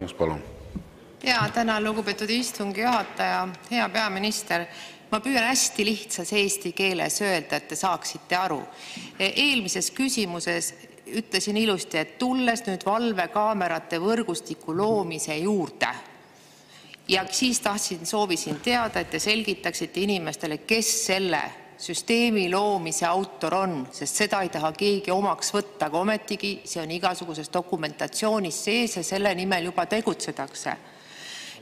Põlluaas, palun! Tänan, lugupeetud istungi juhataja. Hea peaminister, ma püüan hästi lihtsas eesti keeles öelda, et te saaksite aru. Eelmises küsimuses ütlesin ilusti, et tulles nüüd valvekaamerate võrgustiku loomise juurde, ja siis soovisin teada, et te selgitaksite inimestele, kes selle süsteemi loomise autor on, sest seda ei taha keegi omaks võtta, aga ometigi see on igasuguses dokumentatsioonis sees ja selle nimel juba tegutsetakse.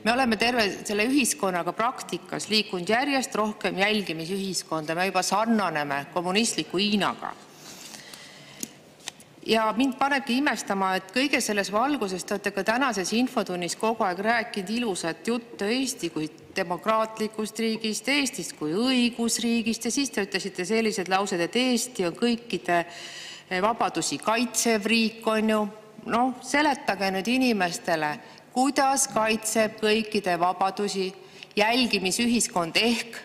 Me oleme terve selle ühiskonnaga praktikas liikunud järjest rohkem jälgimisühiskonda, me juba sarnaneme kommunistliku Hiinaga. Ja mind panebki imestama, et kõige selles valguses te olete ka tänases infotunnis kogu aeg rääkinud ilusat juttu Eesti kui demokraatlikust riigist, Eestist kui õigusriigist, ja siis te ütlesite sellised laused, et Eesti on kõikide vabadusi kaitsev riik, on ju. Seletage nüüd inimestele, kuidas kaitseb kõikide vabadusi jälgimisühiskond ehk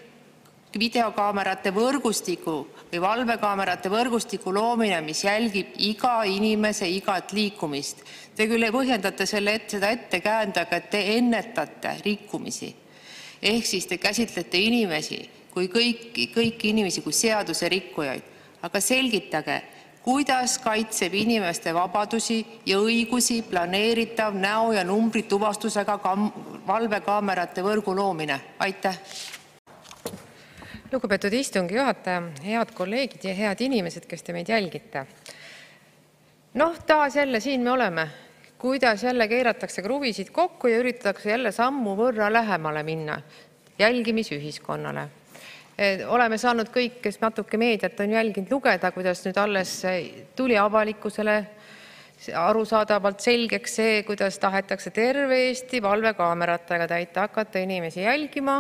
videokaamerate võrgustiku või valvekaamerate võrgustiku loomine, mis jälgib iga inimese igat liikumist. Te küll ei põhjendate seda ettekäändega, et te ennetate rikkumisi. Ehk siis te käsitlete inimesi kui kõiki inimesi kui seaduse rikkujaid. Aga selgitage, kuidas kaitseb inimeste vabadusi ja õigusi planeeritav näo- ja numbrituvastusega valvekaamerate võrgu loomine? Aitäh! Lugupeetud istungi juhataja, head kolleegid ja head inimesed, kes te meid jälgite. Taas jälle siin me oleme. Kuidas jälle keeratakse kruvisid kokku ja üritatakse jälle sammu võrra lähemale minna jälgimisühiskonnale. Oleme saanud kõik, kes natuke meediat on jälginud, lugeda, kuidas nüüd alles tuli avalikkusele arusaadavalt selgeks see, kuidas tahetakse terve Eesti valvekaameratega täita, hakata inimesi jälgima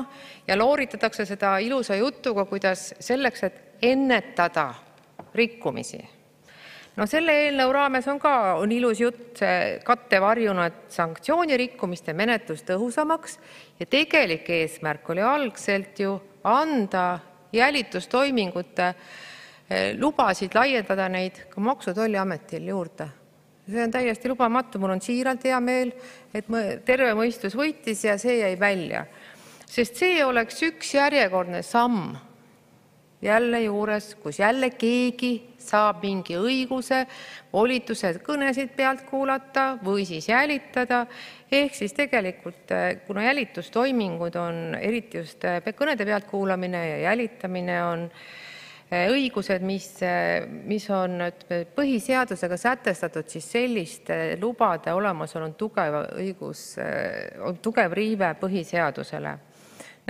ja looritatakse seda ilusa jutuga, kuidas selleks, et ennetada rikkumisi. Selle eelnõu raames on ilus jutt kattevarjuna, et sanktsioonirikkumiste menetlus tõhusamaks ja tegelik eesmärk oli algselt ju anda jälitustoimingute lubasid laiendada neid ka Maksu- ja Tolliametil juurde. See on täiesti lubamatu. Mul on siiralt hea meel, et terve mõistus võitis ja see jäi välja. Sest see oleks üks järjekordne samm jälle juures, kus jälle keegi saab mingi õiguse, volitused kõnesid pealt kuulata või siis jälitada. Ehk siis tegelikult, kuna jälitustoimingud on, eriti just kõnede pealt kuulamine ja jälitamine on õigused, mis on põhiseadusega sätestatud, siis selliste lubade olemasolu on tugev riive põhiseadusele.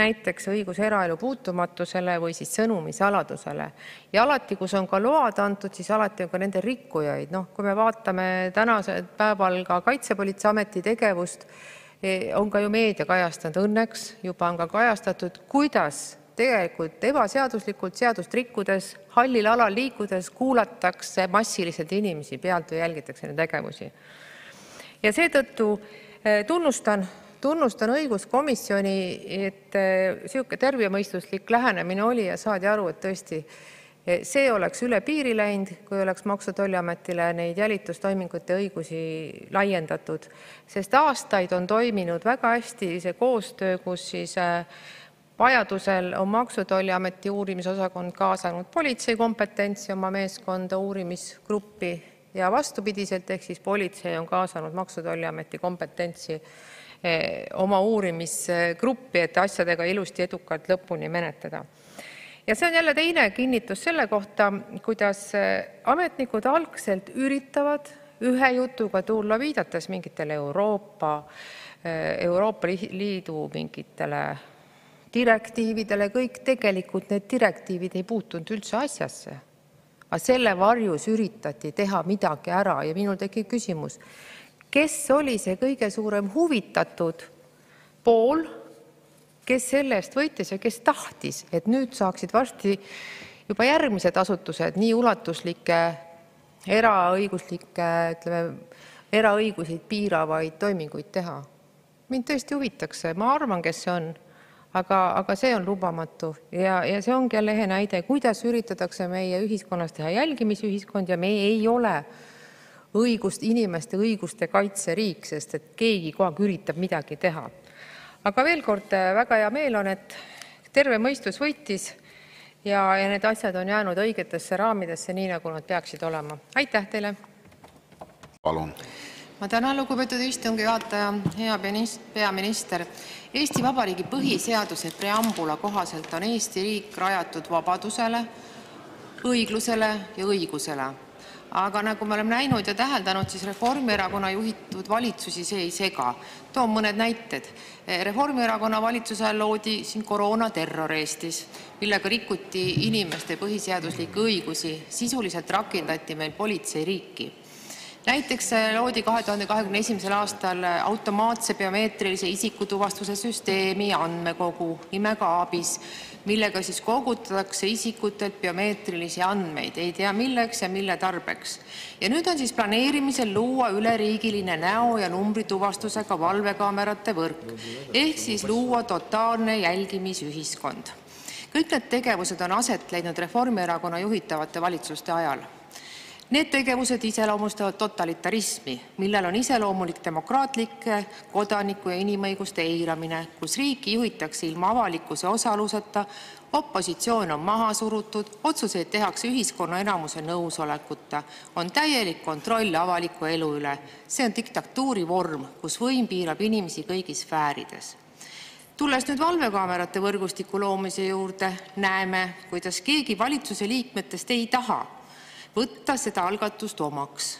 Näiteks õigus eraelu puutumatusele või siis sõnumisaladusele. Ja alati, kus on ka load antud, siis alati on ka nende rikkujaid. Kui me vaatame tänasel päeval ka Kaitsepolitseiameti tegevust, on ka ju meedia kajastanud, õnneks juba on ka kajastatud, kuidas tegelikult ebaseaduslikult seadust rikkudes, hallil alal liikudes kuulatakse massiliselt inimesi pealt või jälgitakse nende tegevusi. Ja seetõttu tunnustan õiguskomisjoni, et sihuke tervemõistuslik lähenemine oli ja saadi aru, et tõesti see oleks üle piiri läinud, kui oleks Maksu- ja Tolliametile neid jälitustoimingute õigusi laiendatud. Sest aastaid on toiminud väga hästi see koostöö, kus siis vajadusel on Maksu- ja Tolliameti uurimisosakond kaasanud politsei kompetentsi oma meeskonda uurimisgruppi ja vastupidiselt, ehk siis politsei on kaasanud Maksu- ja Tolliameti kompetentsi oma uurimisgruppi, et asjadega ilusti edukalt lõpuni menetleda. Ja see on jälle teine kinnitus selle kohta, kuidas ametnikud algselt üritavad ühe jutuga tulla, viidates mingitele Euroopa Liidu mingitele direktiividele. Kõik tegelikult need direktiivid ei puutunud üldse asjasse. Aga selle varjus üritati teha midagi ära ja minul tekib küsimus, kes oli see kõige suurem huvitatud pool, kes selle eest võitis ja kes tahtis, et nüüd saaksid varsti juba järgmised asutused nii ulatuslikke eraõigusid piiravaid toiminguid teha. Mind tõesti huvitaks, ma arvan, kes see on, aga see on lubamatu ja see ongi jälle ehe näide, kuidas üritatakse meie ühiskonnas teha jälgimisühiskond ja me ei ole inimeste õiguste kaitseriik, sest et keegi kogu aeg üritab midagi teha. Aga veel kord, väga hea meel on, et terve mõistus võitis ja need asjad on jäänud õigetesse raamidesse, nii nagu nad peaksid olema. Aitäh teile! Palun! Ma tänan, lugupeetud istungi juhataja. Hea peaminister! Eesti Vabariigi põhiseaduse preambula kohaselt on Eesti riik rajatud vabadusele, õiglusele ja õigusele. Aga nagu me oleme näinud ja täheldanud, siis Reformierakonna juhitud valitsusi see ei sega. Toon mõned näited. Reformierakonna valitsuse ajal loodi siin koroonaterror Eestis, millega rikuti inimeste põhiseaduslikke õigusi. Sisuliselt rakendati meil politseiriiki. Näiteks loodi 2021. aastal automaatse biomeetrilise isikutuvastuse süsteemi andmekogu nimega ABIS, millega siis kogutatakse isikutelt biomeetrilisi andmeid, ei tea milleks ja mille tarbeks. Ja nüüd on siis planeerimisel luua üleriigiline näo- ja numbrituvastusega valvekaamerate võrk, ehk siis luua totaalne jälgimisühiskond. Kõik need tegevused on aset leidnud Reformierakonna juhitavate valitsuste ajal. Need tegevused iseloomustavad totalitarismi, millel on iseloomulik demokraatlike kodaniku ja inimõiguste eiramine, kus riiki juhitakse ilma avalikkuse osaluseta, opositsioon on maha surutud, otsuseid tehakse ühiskonna enamuse nõusolekuta, on täielik kontroll avaliku elu üle. See on diktatuuri vorm, kus võim piirab inimesi kõigis sfäärides. Tulles nüüd valvekaamerate võrgustiku loomise juurde, näeme, kuidas keegi valitsuse liikmetest ei taha võtta seda algatust omaks.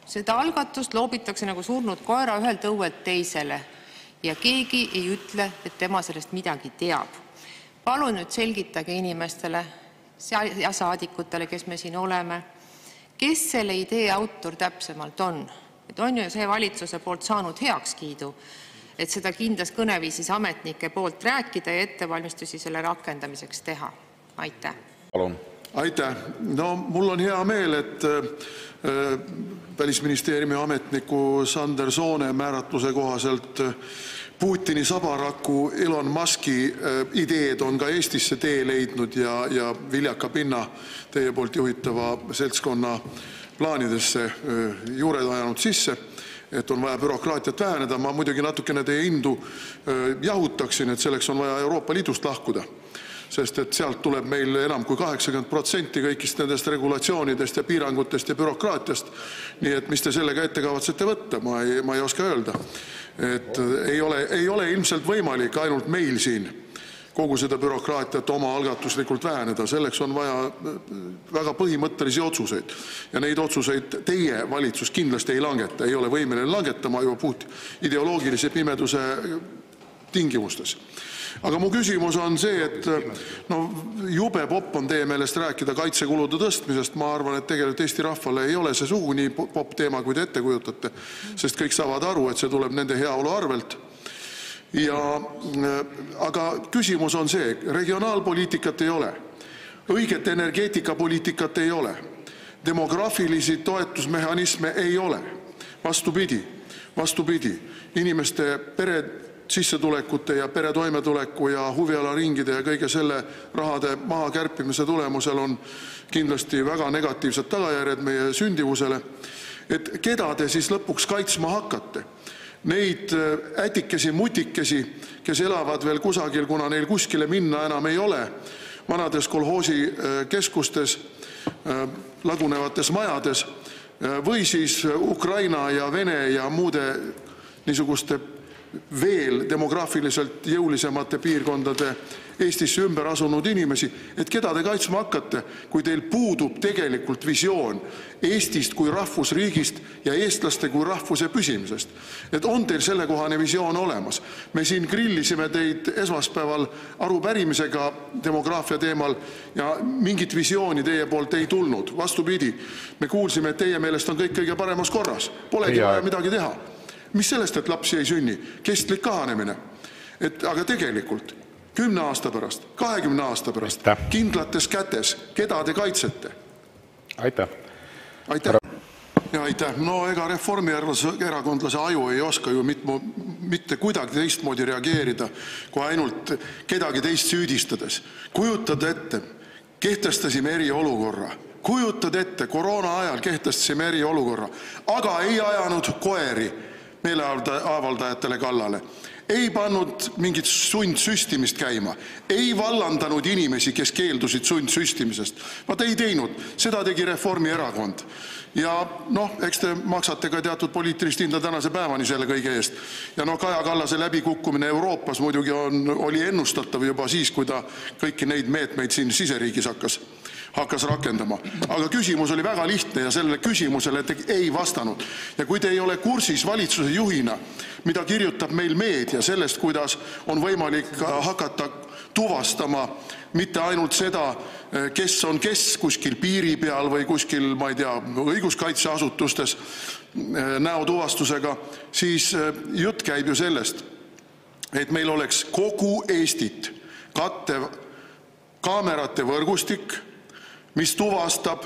Seda algatust loobitakse nagu surnud koera ühelt õuelt teisele ja keegi ei ütle, et tema sellest midagi teab. Palun nüüd selgitage inimestele ja saadikutele, kes me siin oleme, kes selle idee autor täpsemalt on. Et on ju see valitsuse poolt saanud heakskiidu, et seda kindlas kõneviisis ametnike poolt rääkida ja ettevalmistusi selle rakendamiseks teha. Aitäh! Palun! Aitäh! No mul on hea meel, et Välisministeeriumi ametniku Sander Soone määratluse kohaselt Putini sabaraku Elon Muski ideed on ka Eestisse tee leidnud ja viljaka pinna teie poolt juhitava seltskonna plaanidesse juured ajanud sisse, et on vaja bürokraatiat väheneda. Ma muidugi natukene teie indu jahutaksin, et selleks on vaja Euroopa Liidust lahkuda, sest et sealt tuleb meil enam kui 80% kõigist nendest regulatsioonidest ja piirangutest ja bürokraatiast. Nii et mis te sellega ette kavatsete võtta, ma ei oska öelda. Et ei ole ilmselt võimalik ainult meil siin kogu seda bürokraatiat oma algatuslikult väheneda. Selleks on vaja väga põhimõttelisi otsuseid. Ja neid otsuseid teie valitsus kindlasti ei langeta, ei ole võimeline langetama juba puht ideoloogilise pimeduse tingimustes. Aga mu küsimus on see, et jube popp on teie meelest rääkida kaitsekulude tõstmisest. Ma arvan, et tegelikult Eesti rahvale ei ole see sugu nii popp teema, kui te ette kujutate, sest kõik saavad aru, et see tuleb nende heaolu arvelt. Aga küsimus on see, regionaalpoliitikat ei ole, õiget energeetikapoliitikat ei ole, demograafilisi toetusmehhanisme ei ole. Vastupidi, inimeste sissetulekute ja pere toimetuleku ja huvialaringide ja kõige selle rahade maha kärpimise tulemusel on kindlasti väga negatiivsed tagajärjed meie sündivusele. Et keda te siis lõpuks kaitsma hakkate? Neid ätikesi, mutikesi, kes elavad veel kusagil, kuna neil kuskile minna enam ei ole, vanades kolhoosi keskustes, lagunevates majades, või siis Ukraina ja Vene ja muude niisuguste veel demograafiliselt jõulisemate piirkondade Eestisse ümber asunud inimesi, et keda te kaitsma hakkate, kui teil puudub tegelikult visioon Eestist kui rahvusriigist ja eestlaste kui rahvuse püsimisest. Et on teil sellekohane visioon olemas? Me siin grillisime teid esmaspäeval arupärimisega demograafia teemal ja mingit visiooni teie poolt ei tulnud. Vastupidi, me kuulsime, et teie meelest on kõik kõige paremas korras. Polegi vaja midagi teha. Mis sellest, et lapsi ei sünni? Kestlik kahanemine. Aga tegelikult 10 aasta pärast, 20 aasta pärast, kindlates kätes, keda te kaitsete? Aitäh. Aitäh. Ja aitäh. No ega reformierakondlase aju ei oska ju mitte kuidagi teistmoodi reageerida, kui ainult kedagi teist süüdistades. Kujutada ette, kehtestasime eriolukorra, Kujutad ette, koroona ajal kehtestasime eriolukorra, aga ei ajanud koeri meeleavaldajatele kallale, ei pannud mingit sundsüstimist käima, ei vallandanud inimesi, kes keeldusid sundsüstimisest. Vaat ei teinud, seda tegi Reformierakond. Ja noh, eks te maksate ka teatud poliitilist hinda tänase päevani selle kõige eest. Ja noh, Kaja Kallase läbikukkumine Euroopas muidugi oli ennustatav juba siis, kui ta kõiki neid meetmeid siin siseriigis hakkas rakendama. Aga küsimus oli väga lihtne ja sellele küsimusele te ei vastanud. Ja kui te ei ole kursis valitsuse juhina, mida kirjutab meil meedia sellest, kuidas on võimalik hakata tuvastama mitte ainult seda, kes on kes kuskil piiri peal või kuskil, ma ei tea, õiguskaitseasutustes näotuvastusega, siis jutt käib ju sellest, et meil oleks kogu Eestit kattev kaamerate võrgustik, mis tuvastab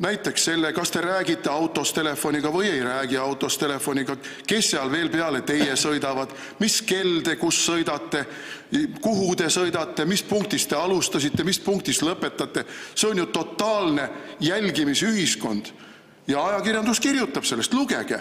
näiteks selle, kas te räägite autos telefoniga või ei räägi autos telefoniga, kes seal veel peale teie sõidavad, mis kell te kus sõidate, kuhu te sõidate, mis punktist te alustasite, mis punktist lõpetate. See on ju totaalne jälgimisühiskond. Ja ajakirjandus kirjutab sellest, lugege,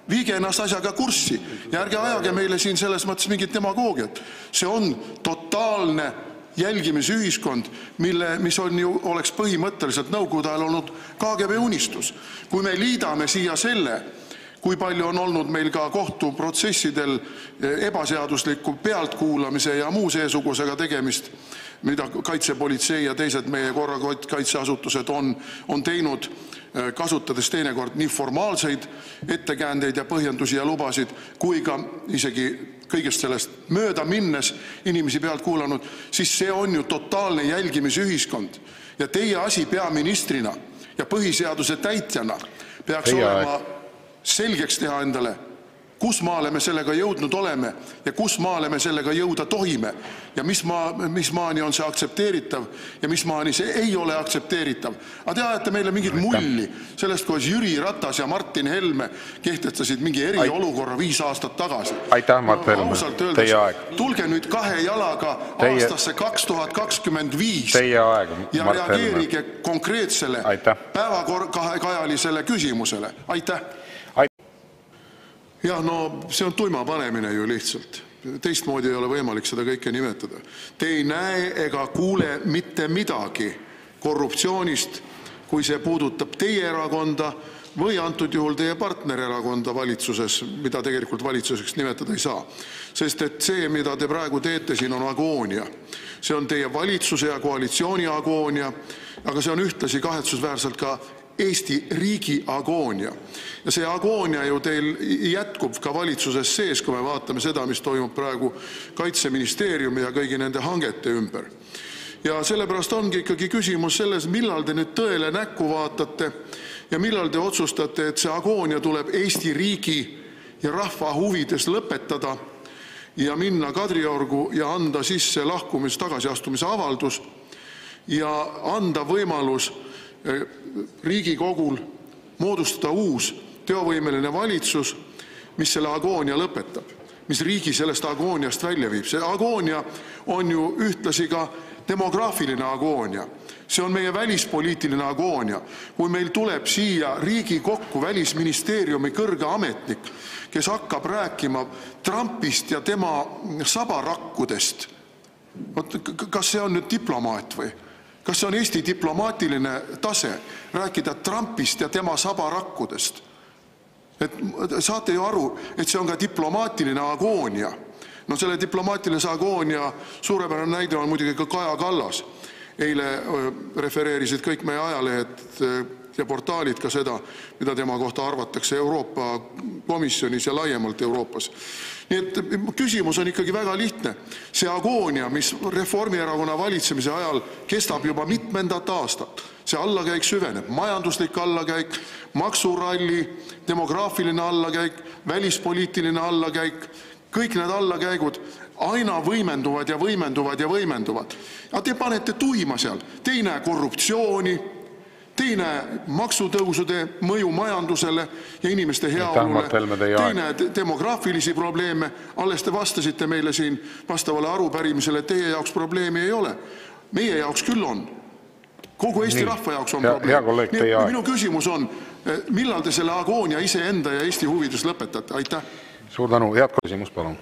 viige ennast asjaga kurssi ja ärge ajage meile siin selles mõttes mingit demagoogiat. See on totaalne jälgimisühiskond, mis oleks põhimõtteliselt nõukogude ajal olnud KGB unistus. Kui me liidame siia selle, kui palju on olnud meil ka kohtuprotsessidel ebaseadusliku pealtkuulamise ja muu seesugusega tegemist, mida kaitsepolitsei ja teised meie korrakaitseasutused on teinud, kasutades teinekord nii formaalseid ettekäändeid ja põhjendusi ja lubasid, kui ka isegi kõigest sellest mööda minnes inimesi pealt kuulanud, siis see on ju totaalne jälgimisühiskond. Ja teie asi peaministrina ja põhiseaduse täitjana peaks olema selgeks teha endale, kus maale me sellega jõudnud oleme ja kus maale me sellega jõuda tohime ja mis maani on see aktsepteeritav ja mis maani see ei ole aktsepteeritav. Aga te ajate meile mingit mulli sellest, kuidas Jüri Ratas ja Martin Helme kehtestasid mingi eriolukorra 5 aastat tagasi. Aitäh, Mart Helme. Teie aeg. Tulge nüüd 2 jalaga aastasse 2025 Teie aeg, ja reageerige konkreetsele päevakajalisele küsimusele. Aitäh. Jah, no see on tuima panemine ju lihtsalt. Teistmoodi ei ole võimalik seda kõike nimetada. Te ei näe ega kuule mitte midagi korruptsioonist, kui see puudutab teie erakonda või antud juhul teie partnererakonda valitsuses, mida tegelikult valitsuseks nimetada ei saa. Sest et see, mida te praegu teete siin, on agoonia. See on teie valitsuse ja koalitsiooni agoonia, aga see on ühtlasi kahetsusväärselt ka Eesti riigi agoonia. Ja see agoonia ju teil jätkub ka valitsuses sees, kui me vaatame seda, mis toimub praegu Kaitseministeeriumi ja kõigi nende hangete ümber. Ja sellepärast ongi ikkagi küsimus selles, millal te nüüd tõele näkku vaatate ja millal te otsustate, et see agoonia tuleb Eesti riigi ja rahva huvides lõpetada ja minna Kadriorgu ja anda sisse tagasiastumise avaldus ja anda võimalus Riigikogul moodustada uus teovõimeline valitsus, mis selle agoonia lõpetab, mis riigi sellest agooniast välja viib. See agoonia on ju ühtlasi ka demograafiline agoonia. See on meie välispoliitiline agoonia. Kui meil tuleb siia Riigikokku välisministeeriumi kõrge ametnik, kes hakkab rääkima Trumpist ja tema sabarakkudest, kas see on nüüd diplomaat või? Kas see on Eesti diplomaatiline tase rääkida Trumpist ja tema sabarakkudest? Saate ju aru, et see on ka diplomaatiline agoonia. No selle diplomaatilise agoonia suurepärane näide on muidugi ka Kaja Kallas. Eile refereerisid kõik meie ajalehed ja portaalid ka seda, mida tema kohta arvatakse Euroopa Komisjonis ja laiemalt Euroopas. Nii et küsimus on ikkagi väga lihtne. See agoonia, mis Reformierakonna valitsemise ajal kestab juba mitmendat aastat, see allakäik süveneb, majanduslik allakäik, maksuralli, demograafiline allakäik, välispoliitiline allakäik, kõik need allakäigud aina võimenduvad ja võimenduvad ja võimenduvad. Aga te panete tuima seal. Te ei näe korruptsiooni, te ei näe maksutõusude mõju majandusele ja inimeste heaolule, te ei näe demograafilisi probleeme. Alles te vastasite meile siin vastavale arupärimisele, et teie jaoks probleemi ei ole. Meie jaoks küll on. Kogu Eesti rahva jaoks on Hea probleem. kolleeg, Nii teie et aeg. minu küsimus on, millal te selle agoonia iseenda ja Eesti huvides lõpetate? Aitäh! Suur tänu. Head küsimus, palun.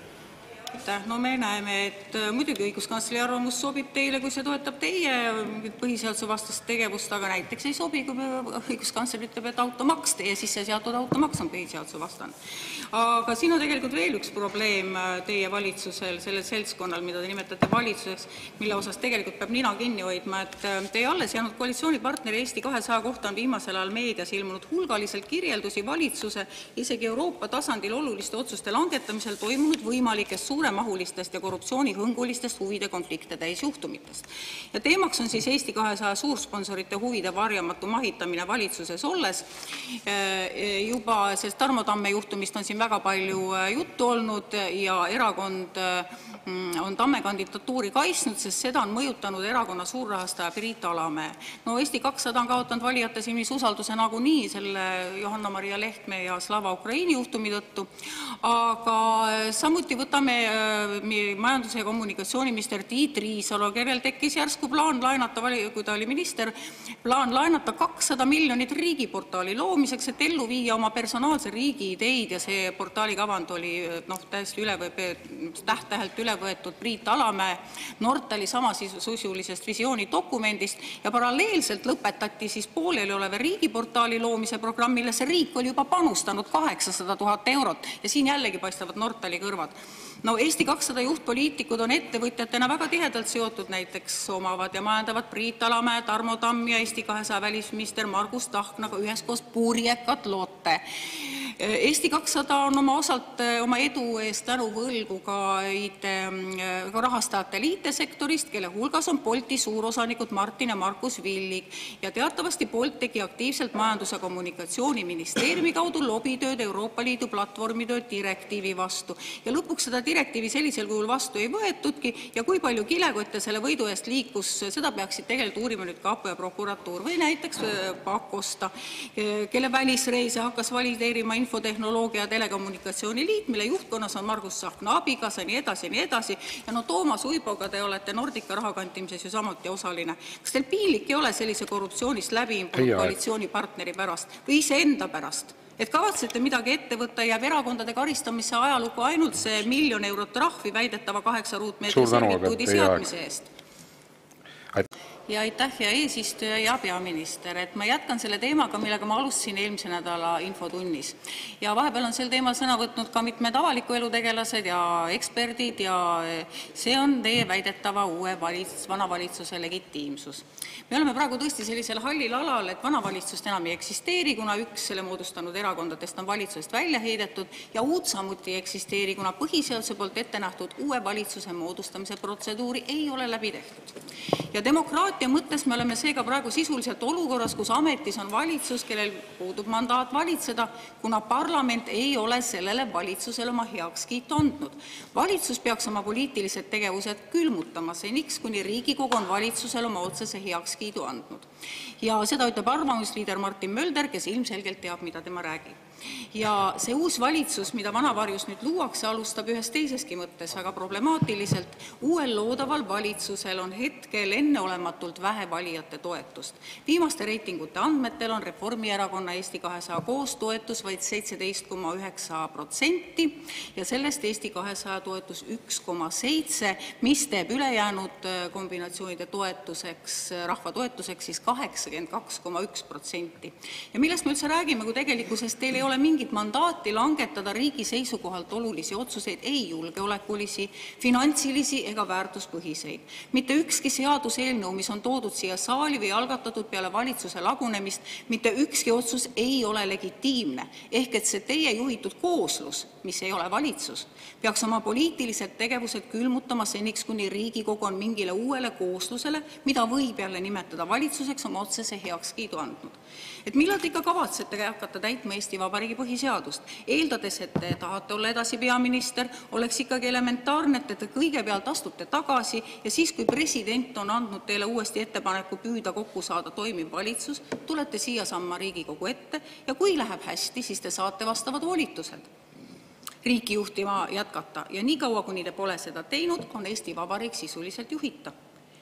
No me näeme, et muidugi õiguskantsleri arvamus sobib teile, kui see toetab teie põhiseaduse vastast tegevust, aga näiteks ei sobi, kui õiguskantsler ütleb, et automaks, teie sisse seatud automaks on põhiseaduse vastane. Aga siin on tegelikult veel üks probleem teie valitsusel, sellel seltskonnal, mida te nimetate valitsuseks, mille osas tegelikult peab nina kinni hoidma, et teie alles jäänud koalitsioonipartneri Eesti 200 kohta on viimasel ajal meedias ilmunud hulgaliselt kirjeldusi valitsuse, isegi Euroopa tasandil oluliste otsuste langetamisel toimunud võimalikest suuremahulistest ja korruptsioonihõngulistest huvide konflikte täisjuhtumitest. Ja teemaks on siis Eesti 200 suursponsorite huvide varjamatu mahitamine valitsuses olles. Juba sellest Tarmo Tamme juhtumist on siin väga palju juttu olnud ja erakond on Tamme kandidatuuri kaitsnud, sest seda on mõjutanud erakonna suurrahastaja Priit Alamäe. No Eesti 200 on kaotanud valijate silmis usalduse nagunii selle Johanna-Maria Lehtme ja Slava Ukraini juhtumi tõttu, aga samuti võtame majandus- ja kommunikatsiooniminister Tiit Riisalo, kellel tekkis järsku plaan laenata, kui ta oli minister, plaan laenata 200 miljonit riigiportaali loomiseks, et ellu viia oma personaalse riigi ideid ja see portaali kavand oli täiesti täht-tähelt üle võetud Priit Alamäe Nortali samasisulisest visioonidokumendist ja paralleelselt lõpetati siis pooleli oleva riigiportaali loomise programm, millesse riik oli juba panustanud 800 000 eurot ja siin jällegi paistavad Nortali kõrvad. No Eesti 200 juhtpoliitikud on ettevõtjatena väga tihedalt seotud, näiteks omavad ja majandavad Priit Alamäe, Tarmo Tamm ja Eesti 200 välisminister Margus Tahknaga üheskoos purjekat Lotte. Eesti 200 on oma edu eest tänu võlgu ka rahastajatele IT-sektorist, kelle hulgas on Bolti suurosanikud Martin ja Markus Villig. Ja teatavasti Bolt tegi aktiivselt majandus- ja kommunikatsiooniministeeriumi kaudu lobitööd Euroopa Liidu platvormitöö direktiivi vastu. Ja lõpuks seda direktiivi sellisel kujul vastu ei võetudki ja kui palju kilekotte selle võidu eest liikus, seda peaksid tegelikult uurima nüüd kapo ja prokuratuur või näiteks Pakosta, kelle välisreise hakkas valideerima Infotehnoloogia ja Telekommunikatsiooni Liit, mille juhtkonnas on Margus Tsahkna abikaasa, nii edasi, nii edasi. Ja no Toomas Uiboga te olete Nordica rahakantimises ju samuti osaline. Kas teil piinlik ei ole sellise korruptsioonist läbi imbunud koalitsioonipartneri pärast või iseenda pärast? Et kavatsete midagi ette võtta, jääb erakondade karistamise ajalukku ainult see 1 000 000 eurot trahvi väidetava 8 ruutmeetri servituudi seadmise eest. Ja aitäh, hea eesistuja ja peaminister. Et ma jätkan selle teemaga, millega ma alustasin eelmise nädala infotunnis. Ja vahepeal on sel teemal sõna võtnud ka mitmed avaliku elu tegelased ja eksperdid ja see on teie väidetava uue vana valitsuse legitiimsus. Me oleme praegu tõesti sellisel hallil alal, et vana valitsust enam ei eksisteeri, kuna üks selle moodustanud erakondadest on valitsusest välja heidetud ja uut samuti ei eksisteeri, kuna põhiseaduse poolt ette nähtud uue valitsuse moodustamise protseduuri ei ole läbi tehtud. Ja demokraatia mõttes me oleme seega praegu sisuliselt olukorras, kus ametis on valitsus, kellel puudub mandaat valitseda, kuna parlament ei ole sellele valitsusele oma heakskiitu andnud. Valitsus peaks oma poliitilised tegevused külmutama seniks, kuni Riigikogu on valitsusele oma otsese heakskiidu andnud. Ja seda ütleb arvamusliider Martin Mölder, kes ilmselgelt teab, mida tema räägib. Ja see uus valitsus, mida vanavarjus nüüd luuakse, alustab ühes teiseski mõttes väga problemaatiliselt. Uuel loodaval valitsusel on hetkel enneolematult vähe valijate toetust. Viimaste reitingute andmetel on Reformierakonna Eesti 200 koostoetus vaid 17,9% ja sellest Eesti 200 toetus 1,7%, mis teeb ülejäänud kombinatsioonide toetuseks, rahva toetuseks siis 82,1%. Ja millest me üldse räägime, kui tegelikkuses teil ei ole mingit mandaati langetada riigi seisukohalt olulisi otsuseid, ei julgeolekulisi, finantsilisi ega väärtuspõhiseid. Mitte ükski seaduseelnõu, mis on toodud siia saali või algatatud peale valitsuse lagunemist, mitte ükski otsus ei ole legitiimne. Ehk et see teie juhitud kooslus, mis ei ole valitsus, peaks oma poliitilised tegevused külmutama seniks, kuni Riigikogu on mingile uuele kooslusele, mida võib jälle nimetada valitsuseks, oma otsese heakskiidu andnud. Et millal te ikka kavatsete hakata täitma Eesti Vabariigi põhiseadust? Eeldades, et te tahate olla edasi peaminister, oleks ikkagi elementaarne, et te kõigepealt astute tagasi ja siis, kui president on andnud teile uuesti ettepaneku püüda kokku saada toimiv valitsus, tulete siia samma Riigikogu ette ja kui läheb hästi, siis te saate vastavad volitused riiki juhtima jätkata. Ja nii kaua, kuni te pole seda teinud, on Eesti Vabariik sisuliselt juhita.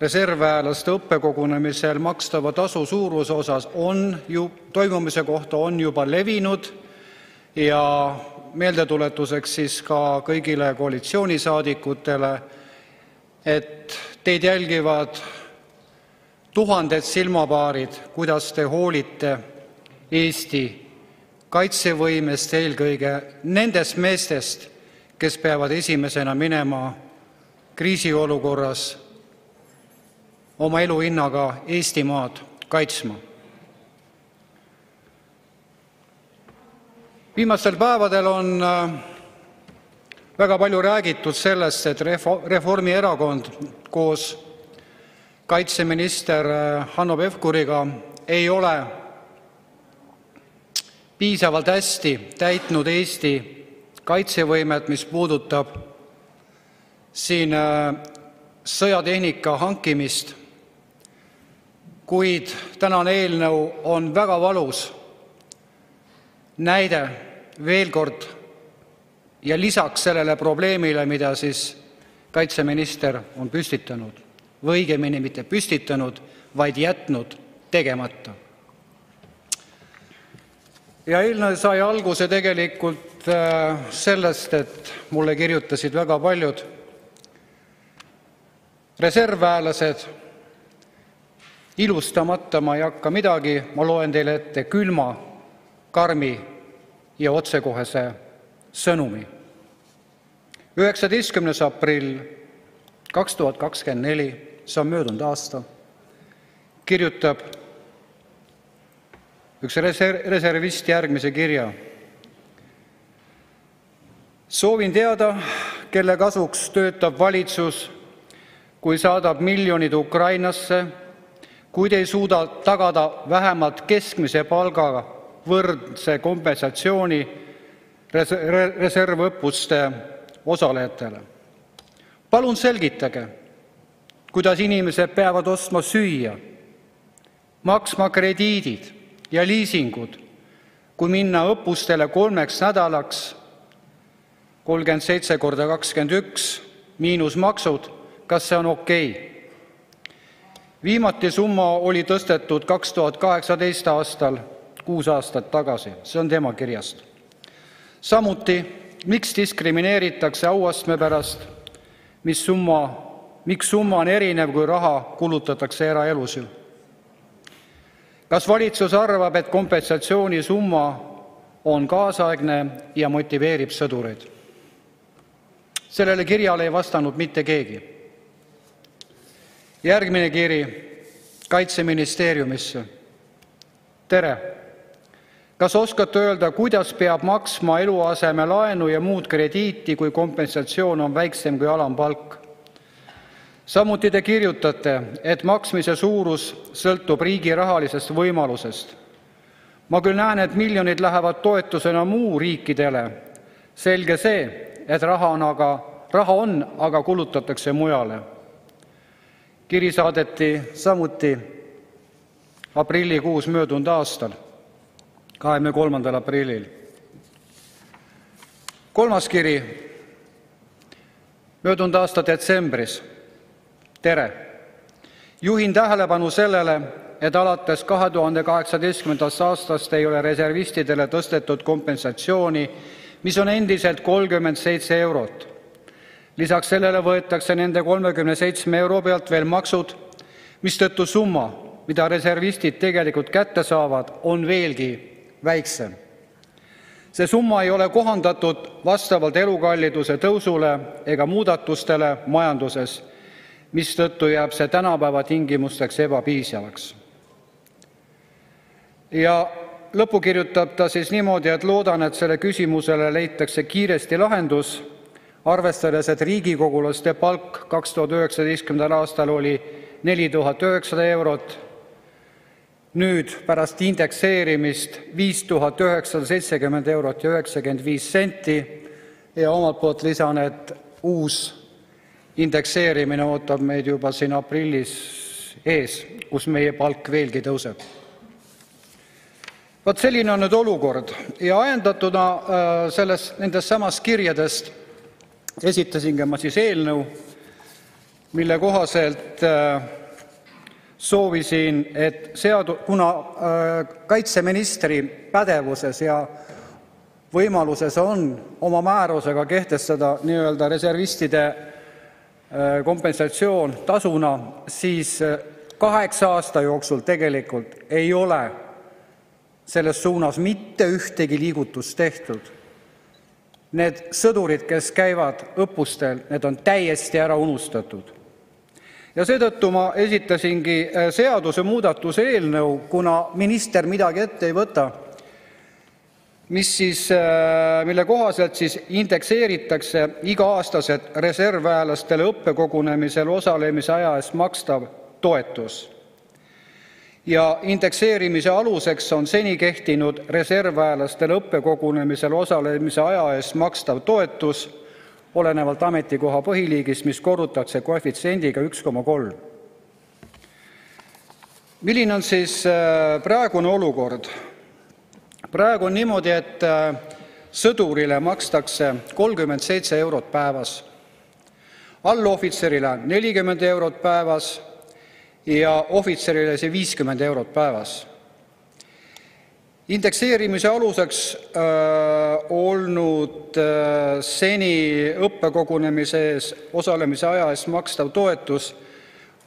reservväelaste õppekogunemisel makstava tasu suuruse osas toimumise kohta on juba levinud ja meeldetuletuseks siis ka kõigile koalitsioonisaadikutele, et teid jälgivad tuhanded silmapaarid, kuidas te hoolite Eesti kaitsevõimest, eelkõige nendest meestest, kes peavad esimesena minema kriisiolukorras oma eluhinnaga Eestimaad kaitsma. Viimastel päevadel on väga palju räägitud sellest, et Reformierakond koos kaitseminister Hanno Pevkuriga ei ole piisavalt hästi täitnud Eesti kaitsevõimet, mis puudutab siin sõjatehnika hankimist, kuid tänane eelnõu on väga valus näide veel kord ja lisaks sellele probleemile, mida siis kaitseminister on püstitanud, või õigemini mitte püstitanud, vaid jätnud tegemata. Ja eelnõu sai alguse tegelikult sellest, et mulle kirjutasid väga paljud reservväelased, ilustamata, ma ei hakka midagi, ma loen teile ette külma, karmi ja otsekohese sõnumi. 19. aprill 2024, see on möödunud aasta, kirjutab üks reservist järgmise kirja. Soovin teada, kelle kasuks töötab valitsus, kui saadab miljonid Ukrainasse, kuid ei suuda tagada vähemalt keskmise palgaga võrdse kompensatsiooni reservõppuste osalejatele. Palun selgitage, kuidas inimesed peavad ostma süüa, maksma krediidid ja liisingud, kui minna õppustele 3 nädalaks 37 × 21 miinus maksud, kas see on okei? Viimati summa oli tõstetud 2018. aastal, 6 aastat tagasi, see on tema kirjast. Samuti, miks diskrimineeritakse auastme pärast, miks summa on erinev, kui raha kulutatakse eraelus? Kas valitsus arvab, et kompensatsioonisumma on kaasaegne ja motiveerib sõdureid? Sellele kirjale ei vastanud mitte keegi. Järgmine kiri Kaitseministeeriumisse. Tere! Kas oskate öelda, kuidas peab maksma eluasemelaenu ja muud krediiti, kui kompensatsioon on väiksem kui alampalk? Samuti te kirjutate, et maksmise suurus sõltub riigi rahalisest võimalusest. Ma küll näen, et miljonid lähevad toetusena muu riikidele. Selge see, et raha on, aga kulutatakse mujale. Kiri saadeti samuti aprillikuus möödunud aastal, 23. aprillil. Kolmas kiri möödunud aasta detsembris. Tere! Juhin tähelepanu sellele, et alates 2018. aastast ei ole reservistidele tõstetud kompensatsiooni, mis on endiselt 37 eurot. Lisaks sellele võetakse nende 37 euro pealt veel maksud, mistõttu summa, mida reservistid tegelikult kätte saavad, on veelgi väiksem. See summa ei ole kohandatud vastavalt elukalliduse tõusule ega muudatustele majanduses, mistõttu jääb see tänapäeva tingimusteks ebapiisavaks. Ja lõppu kirjutab ta siis niimoodi, et loodan, et selle küsimusele leitakse kiiresti lahendus, arvestades, et riigikogulaste palk 2019. aastal oli 4900 eurot, nüüd pärast indekseerimist 5970 eurot ja 95 senti ja omalt poolt lisan, et uus indekseerimine ootab meid juba siin aprillis ees, kus meie palk veelgi tõuseb. Vot selline on nüüd olukord ja ajendatuna nendest samast kirjadest esitasin ma siis eelnõu, mille kohaselt soovisin, et kuna kaitseministri pädevuses ja võimaluses on oma määrusega kehtestada nii-öelda reservistide kompensatsioon tasuna, siis 8 aasta jooksul tegelikult ei ole selles suunas mitte ühtegi liigutust tehtud. Need sõdurid, kes käivad õppustel, need on täiesti ära unustatud. Ja seetõttu ma esitasingi seadusemuudatuse eelnõu, kuna minister midagi ette ei võta, mille kohaselt siis indekseeritakse iga-aastaselt reservväelastele õppekogunemisel osalemise aja eest makstav toetus. Ja indekseerimise aluseks on seni kehtinud reservväelastele õppekogunemisel osalemise aja eest makstav toetus, olenevalt ametikoha põhiliigist, mis korrutatakse koefitsiendiga 1,3. Milline on siis praegune olukord? Praegu on niimoodi, et sõdurile makstakse 37 eurot päevas, allohvitserile 40 eurot päevas ja ohvitserile 50 eurot päevas. Indekseerimise aluseks olnud seni õppekogunemise ees osalemise aja eest makstav toetus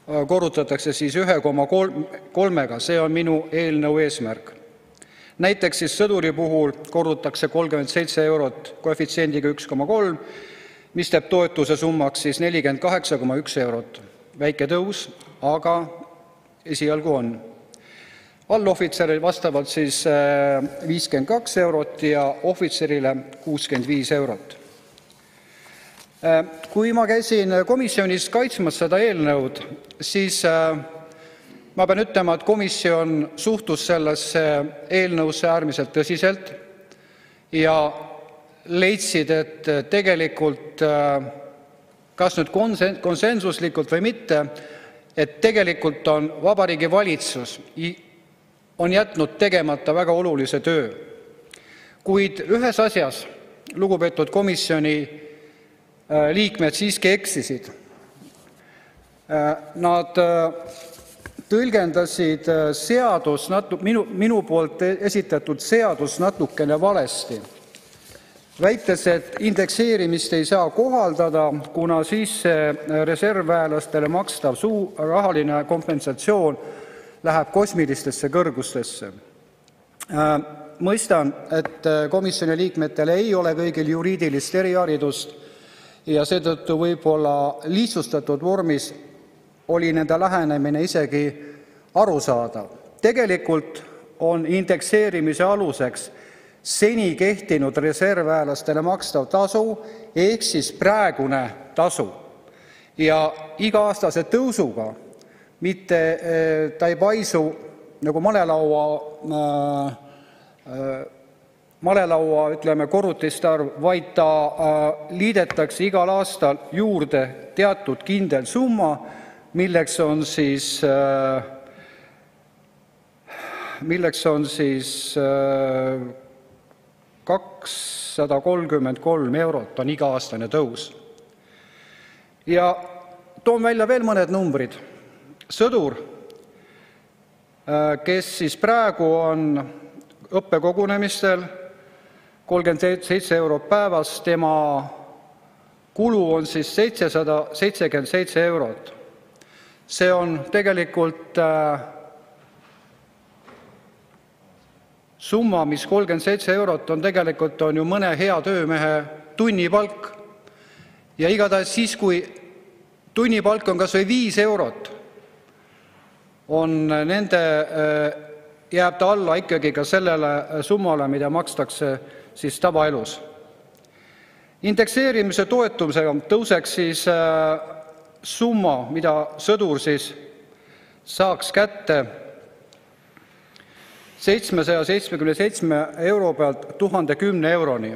korrutatakse siis 1,3-ga, see on minu eelnõu eesmärk. Näiteks siis sõduri puhul korrutatakse 37 eurot koefitsiendiga 1,3, mis teeb toetuse summaks siis 48,1 eurot. Väike tõus, aga esialgu on. Allohvitseril vastavalt siis 52 eurot ja ohvitserile 65 eurot. Kui ma käisin komisjonis kaitsmas seda eelnõud, siis ma pean ütlema, et komisjon suhtus sellesse eelnõusse äärmiselt tõsiselt ja leidsid, et tegelikult, kas nüüd konsensuslikult või mitte, et tegelikult on Vabariigi Valitsus on jätnud tegemata väga olulise töö. Kuid ühes asjas lugupeetud komisjoni liikmed siiski eksisid. Nad tõlgendasid minu poolt esitatud seadust natukene valesti, väites, et indekseerimist ei saa kohaldada, kuna siis see reservväelastele makstav rahaline kompensatsioon läheb kosmilistesse kõrgustesse. Mõistan, et komisjoni liikmetel ei ole kõigil juriidilist eriharidust ja seetõttu võib-olla lihtsustatud vormis oli nende lähenemine isegi arusaadav. Tegelikult on indekseerimise aluseks seni kehtinud reservväelastele makstav tasu ehk siis praegune tasu. Ja iga-aastase tõusuga mitte ta ei paisu nagu malelaua ütleme korrutiste arv, vaid ta liidetakse igal aastal juurde teatud kindel summa, milleks on siis 233 eurot on iga-aastane tõus. Ja toon välja veel mõned numbrid. Sõdur, kes siis praegu on õppekogunemistel 37 eurot päevas, tema kulu on siis 777 eurot. See on tegelikult summa, mis 37 eurot on tegelikult on ju mõne hea töömehe tunnipalk. Ja igatahes siis, kui tunnipalk on kas või 5 eurot, jääb ta alla ikkagi ka sellele summale, mida makstakse siis tavaelus. Indekseerimise toetumisega tõuseks siis summa, mida sõdur siis saaks kätte 777 euro pealt 1010 euroni.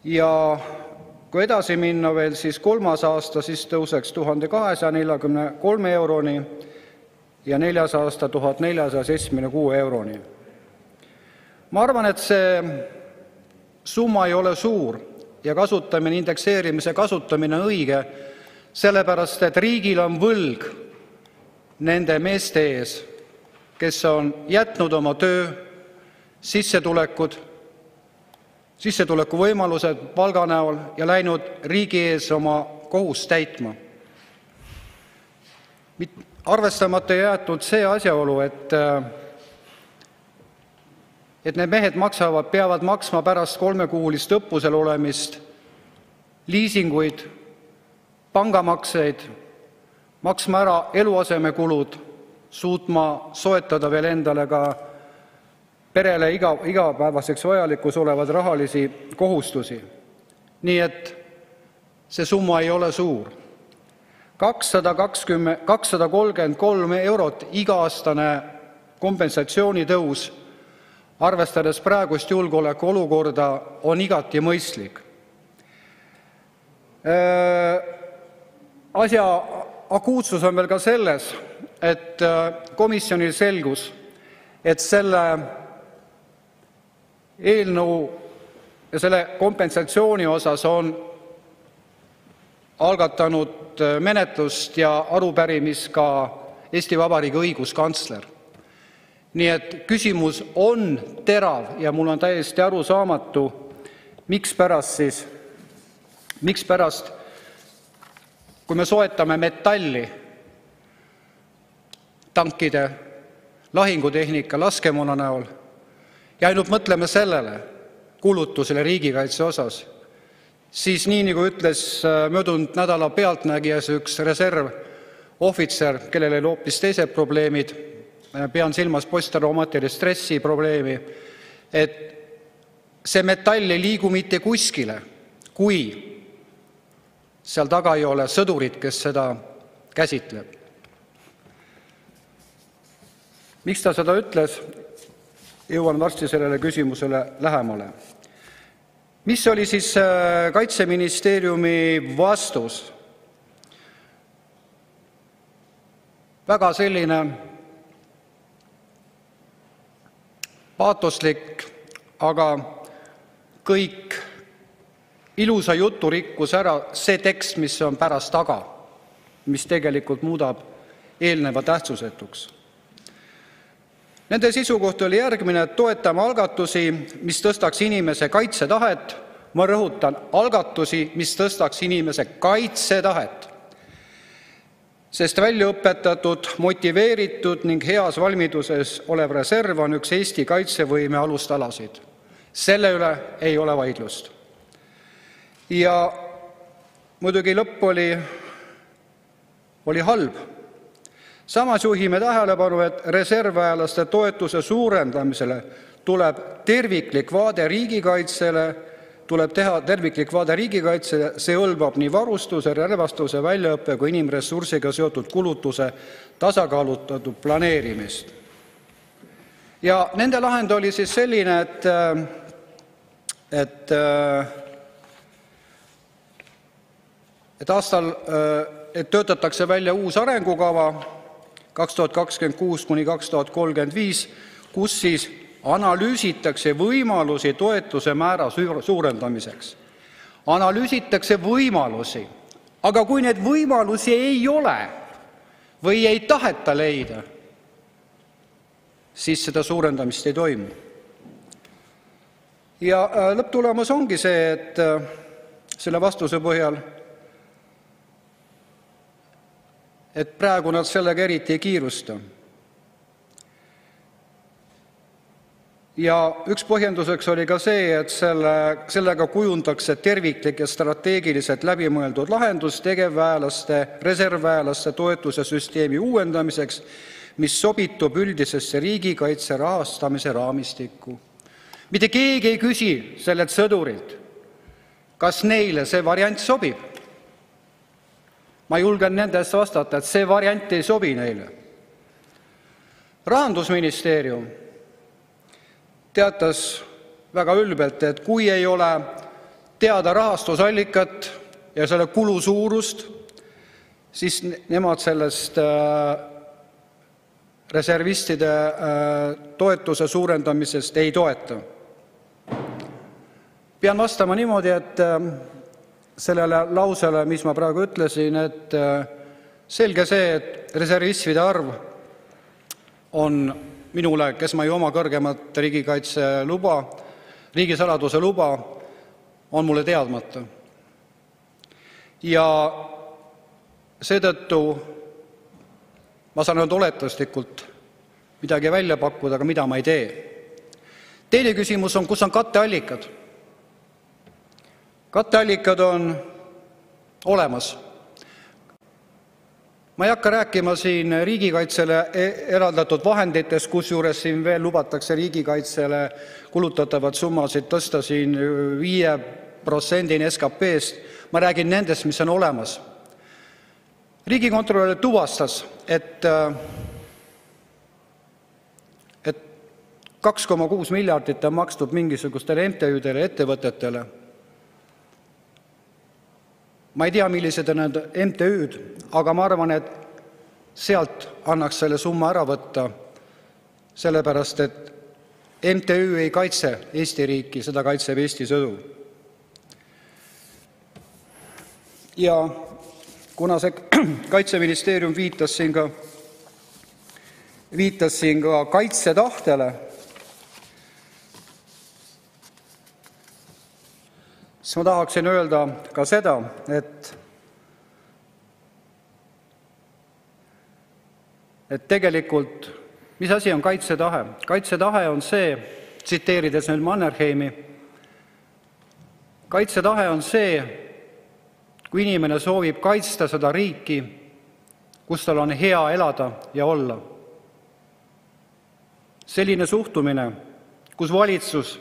Ja kui edasi minna veel, siis 3. aasta siis tõuseks 1243 euroni ja 4. aasta 1476 euroni. Ma arvan, et see summa ei ole suur ja kasutamine, indekseerimise kasutamine on õige, sellepärast et riigil on võlg nende meeste ees, kes on jätnud oma töö, sissetulekuvõimalused palga näol ja läinud riigi ees oma kohust täitma. Arvestamata jäetud see asjaolu, et need mehed peavad maksma pärast 3-kuulist õppusel olemist liisinguid, pangamakseid, maksma ära eluasemekulud, suutma soetada veel endale ka perele igapäevaseks vajalikuks olevad rahalisi kohustusi. Nii et see summa ei ole suur. 233 eurot iga-aastane kompensatsioonitõus, arvestades praegust julgeolekuolukorda, on igati mõistlik. Asja akuutsus on veel ka selles, et komisjonil selgus, et selle eelnõu ja selle kompensatsiooni osas on algatanud menetlust ja arupärimist ka Eesti Vabariigi õiguskantsler. Nii et küsimus on terav ja mul on täiesti arusaamatu, mikspärast, kui me soetame metalli, tankide, lahingutehnika, laskemoona näol ja ainult mõtleme sellele kulutusele riigikaitse osas, siis nii nagu ütles möödunud nädala Pealtnägijas üks reservohvitser, kellel oli hoopis teised probleemid, pean silmas posttraumaatilist stressi probleemi, et see metall ei liigu mitte kuskile, kui seal taga ei ole sõdurit, kes seda käsitleb. Miks ta seda ütles? Jõuan varsti sellele küsimusele lähemale. Mis oli siis Kaitseministeeriumi vastus? Väga selline paatoslik, aga kõik ilusa jutu rikkus ära see tekst, mis on pärast taga, mis tegelikult muudab eelneva tähtsusetuks. Nende seisukoht oli järgmine, et toetame algatusi, mis tõstaks inimese kaitsetahet. Ma rõhutan, algatusi, mis tõstaks inimese kaitsetahet, sest väljaõpetatud, motiveeritud ning heas valmiduses olev reserv on üks Eesti kaitsevõime alustalasid. Selle üle ei ole vaidlust. Ja muidugi lõpp oli halb. Samas juhime tähelepanu, et reservväelaste toetuse suurendamisele tuleb teha terviklik vaade riigikaitsele, see hõlmab nii varustuse, relvastuse, väljaõppe kui inimressursiga seotud kulutuse tasakaalutatud planeerimist. Ja nende lahend oli siis selline, et töötatakse välja uus arengukava 2026–2035, kus siis analüüsitakse võimalusi toetuse määra suurendamiseks. Analüüsitakse võimalusi, aga kui need võimalusi ei ole või ei taheta leida, siis seda suurendamist ei toimu. Ja lõpptulemus ongi see, et selle vastuse põhjal, et praegu nad sellega eriti ei kiirusta. Ja üks põhjenduseks oli ka see, et sellega kujundatakse terviklik ja strateegiliselt läbimõeldud lahendus tegevväelaste, reservväelaste toetuse süsteemi uuendamiseks, mis sobitub üldisesse riigikaitse rahastamise raamistikku. Mitte keegi ei küsi sellelt sõdurilt, kas neile see variant sobib. Ma julgen nende eest vastata, et see variant ei sobi neile. Rahandusministeerium teatas väga ülbelt, et kui ei ole teada rahastusallikat ja selle kulu suurust, siis nemad sellest reservistide toetuse suurendamisest ei toeta. Pean vastama niimoodi, et sellele lausele, mis ma praegu ütlesin, et selge see, et reservistide arv on minule, kes ma ei oma kõrgemat riigikaitse luba, riigisaladuse luba, on mulle teadmata. Ja seetõttu ma saan öelda oletuslikult midagi välja pakkuda, aga mida ma ei tee. Teine küsimus on, kus on katteallikad? Katteallikad on olemas. Ma ei hakka rääkima siin riigikaitsele eraldatud vahenditest, kusjuures siin veel lubatakse riigikaitsele kulutatavad summasid tõsta siin 5%-ni SKP-st. Ma räägin nendest, mis on olemas. Riigikontrolör tuvastas, et 2,6 miljardit on makstud mingisugustele MTÜ-dele, ettevõtetele. Ma ei tea, millised on need MTÜ-d, aga ma arvan, et sealt annaks selle summa ära võtta, sellepärast et MTÜ ei kaitse Eesti riiki, seda kaitseb Eesti sõdur. Ja kuna see Kaitseministeerium viitas siin ka kaitsetahtele, siis ma tahaksin öelda ka seda, et tegelikult, mis asi on kaitsetahe? Kaitsetahe on see, tsiteerides nüüd Mannerheimi, kaitsetahe on see, kui inimene soovib kaitsta seda riiki, kus tal on hea elada ja olla. Selline suhtumine, kus valitsus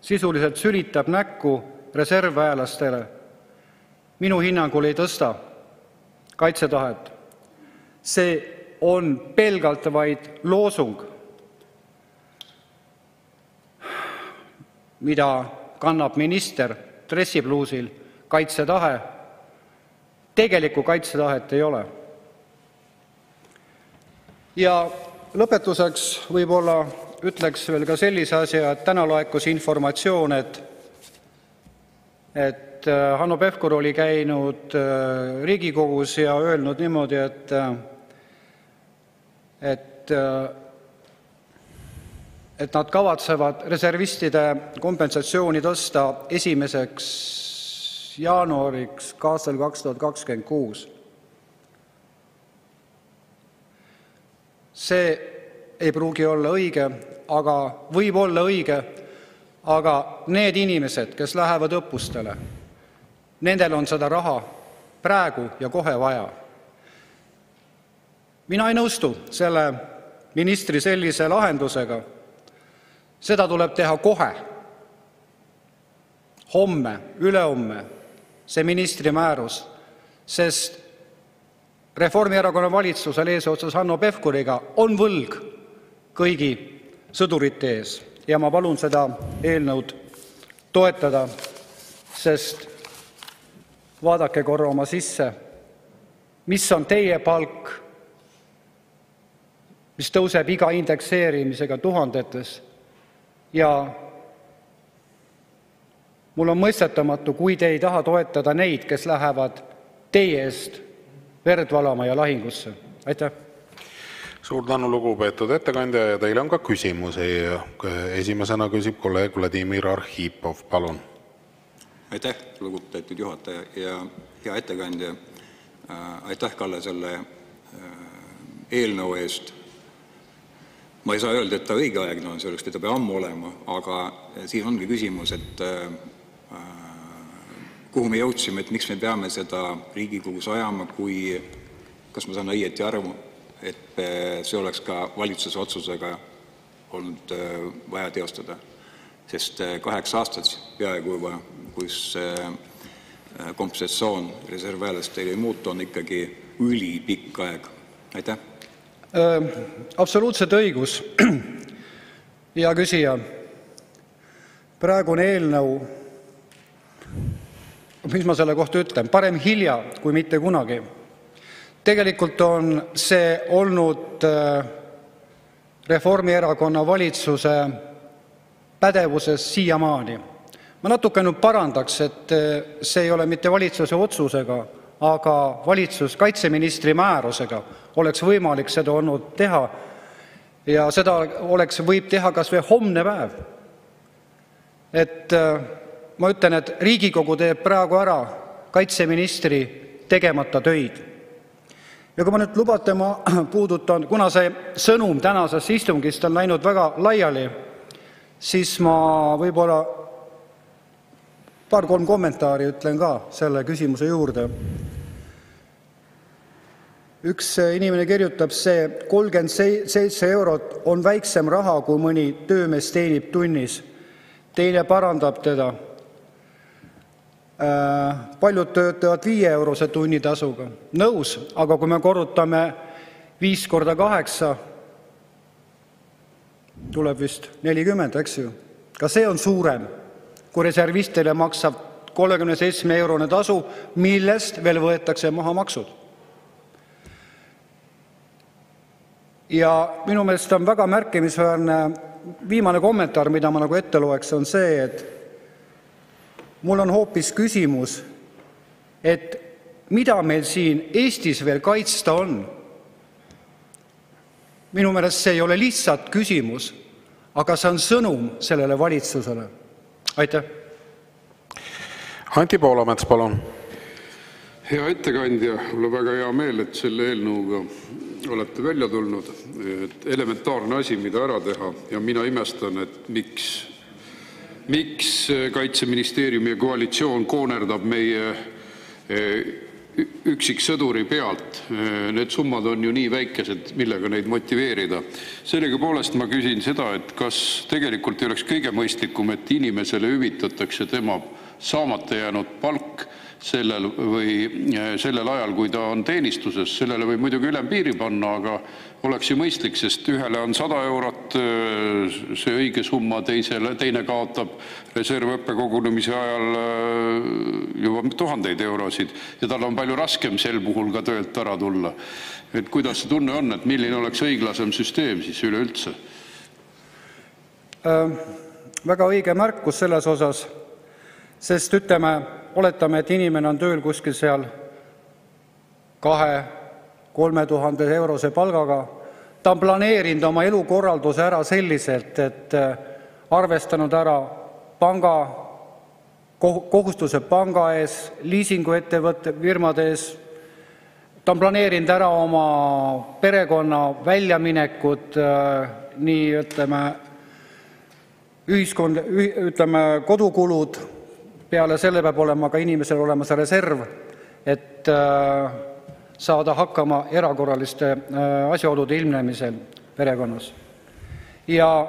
sisuliselt sülitab näkku reservväelastele, minu hinnangul ei tõsta kaitsetahet. See on pelgalt vaid loosung, mida kannab minister dressipluusil, kaitsetahe. Tegelikku kaitsetahet ei ole. Ja lõpetuseks võib-olla ütleks veel ka sellise asja, et täna laekus informatsioon, et Hanno Pevkur oli käinud Riigikogus ja öelnud niimoodi, et nad kavatsevad reservistide kompensatsiooni tõsta 1. jaanuariks aastal 2026. See ei pruugi olla õige, aga võib olla õige, aga need inimesed, kes lähevad õppustele, nendel on seda raha praegu ja kohe vaja. Mina ei nõustu selle ministri sellise lahendusega. Seda tuleb teha kohe, homme, ülehomme, see ministri määrus, sest Reformierakonna valitsusel eesotsas Hanno Pevkuriga on võlg kõigi sõdurite ees ja ma palun seda eelnõu toetada, sest vaadake korra oma sisse, mis on teie palk, mis tõuseb iga indekseerimisega tuhandetes ja mul on mõistetamatu, kui te ei taha toetada neid, kes lähevad teie eest verd valama ja lahingusse. Aitäh! Suur tänu, lugupeetud ettekandja, ja teile on ka küsimusi. Esimesena küsib kolleeg Vladimir Arhipov. Palun! Aitäh, lugupeetud juhataja ja hea ettekandja! Aitäh, Kalle, selle eelnõu eest. Ma ei saa öelda, et ta õigeaegne on, selleks teda peab ammu olema, aga siin ongi küsimus, et kuhu me jõudsime, et miks me peame seda Riigikogus ajama, kui, kas ma saan õieti arvu, et see oleks ka valitsuse otsusega olnud vaja teostada. Sest 8 aastat peaaegu juba, kus kompensatsioon reservväelastele ei muutu, on ikkagi ülipikk aeg. Aitäh! Absoluutselt õigus, hea küsija. Praegune eelnõu, mis ma selle kohta ütlen, parem hilja kui mitte kunagi. Tegelikult on see olnud Reformierakonna valitsuse pädevuses siiamaani. Ma natuke nüüd parandaks, et see ei ole mitte valitsuse otsusega, aga kaitseministri määrusega oleks võimalik seda olnud teha ja seda võib teha kas või homne päev. Et ma ütlen, et Riigikogu teeb praegu ära kaitseministri tegemata töid. Ja kui ma nüüd lubate, ma puudutan, kuna see sõnum tänasest istungist on läinud väga laiali, siis ma võib-olla paar-kolm kommentaari ütlen ka selle küsimuse juurde. Üks inimene kirjutab, see 37 eurot on väiksem raha, kui mõni töömees teenib tunnis. Teine parandab teda. Paljud töötavad 5 eurose tunnitasuga. Nõus, aga kui me korrutame 5 korda 8, tuleb vist 40, eks ju. Ka see on suurem, kui reservistile maksab 37-eurone tasu, millest veel võetakse maha maksud. Ja minu meelest on väga märkimisväärne viimane kommentaar, mida ma nagu ette loeks, on see, et mul on hoopis küsimus, et mida meil siin Eestis veel kaitsta on. Minu meelest see ei ole lihtsalt küsimus, aga see on sõnum sellele valitsusele. Aitäh! Anti Poolamets, palun! Hea ettekandja, mul on väga hea meel, et selle eelnõuga olete välja tulnud. Elementaarne asi, mida ära teha, ja mina imestan, et miks Kaitseministeeriumi ja koalitsioon koonerdab meie üksiksõduri pealt. Need summad on ju nii väikesed, millega neid motiveerida. Sellega poolest ma küsin seda, et kas tegelikult ei oleks kõige mõistlikum, et inimesele hüvitatakse tema saamata jäänud palk sellel ajal, kui ta on teenistuses. Sellele võib muidugi ülempiiri panna, aga oleks ju mõistlik, sest ühele on 100 eurot see õige summa, teine kaotab reservõppekogunemise ajal juba 1000 eurosid ja tal on palju raskem sel puhul ka töölt ära tulla. Et kuidas see tunne on, et milline oleks õiglasem süsteem siis üleüldse? Väga õige märkus selles osas, sest oletame, et inimene on tööl kuskil seal 2000–3000 eurose palgaga. Ta on planeerinud oma elukorralduse ära selliselt, et arvestanud ära kohustuse panga ees, liisinguettevõtte firmade ees. Ta on planeerinud ära oma perekonna väljaminekud, nii kodukulud. Peale selle peab olema ka inimesel olema see reserv, et saada hakkama erakorraliste asjaolude ilmnemisel perekonnas. Ja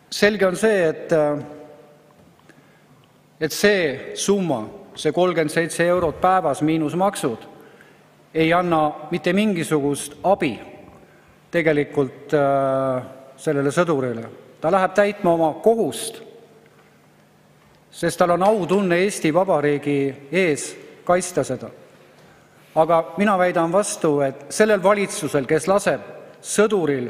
selge on see, et see summa, see 37 eurot päevas miinus maksud, ei anna mitte mingisugust abi tegelikult sellele sõdurile. Ta läheb täitma oma kohust, sest tal on autunne Eesti Vabariigi ees kaitsta seda. Aga mina väidan vastu, et sellel valitsusel, kes laseb sõduril,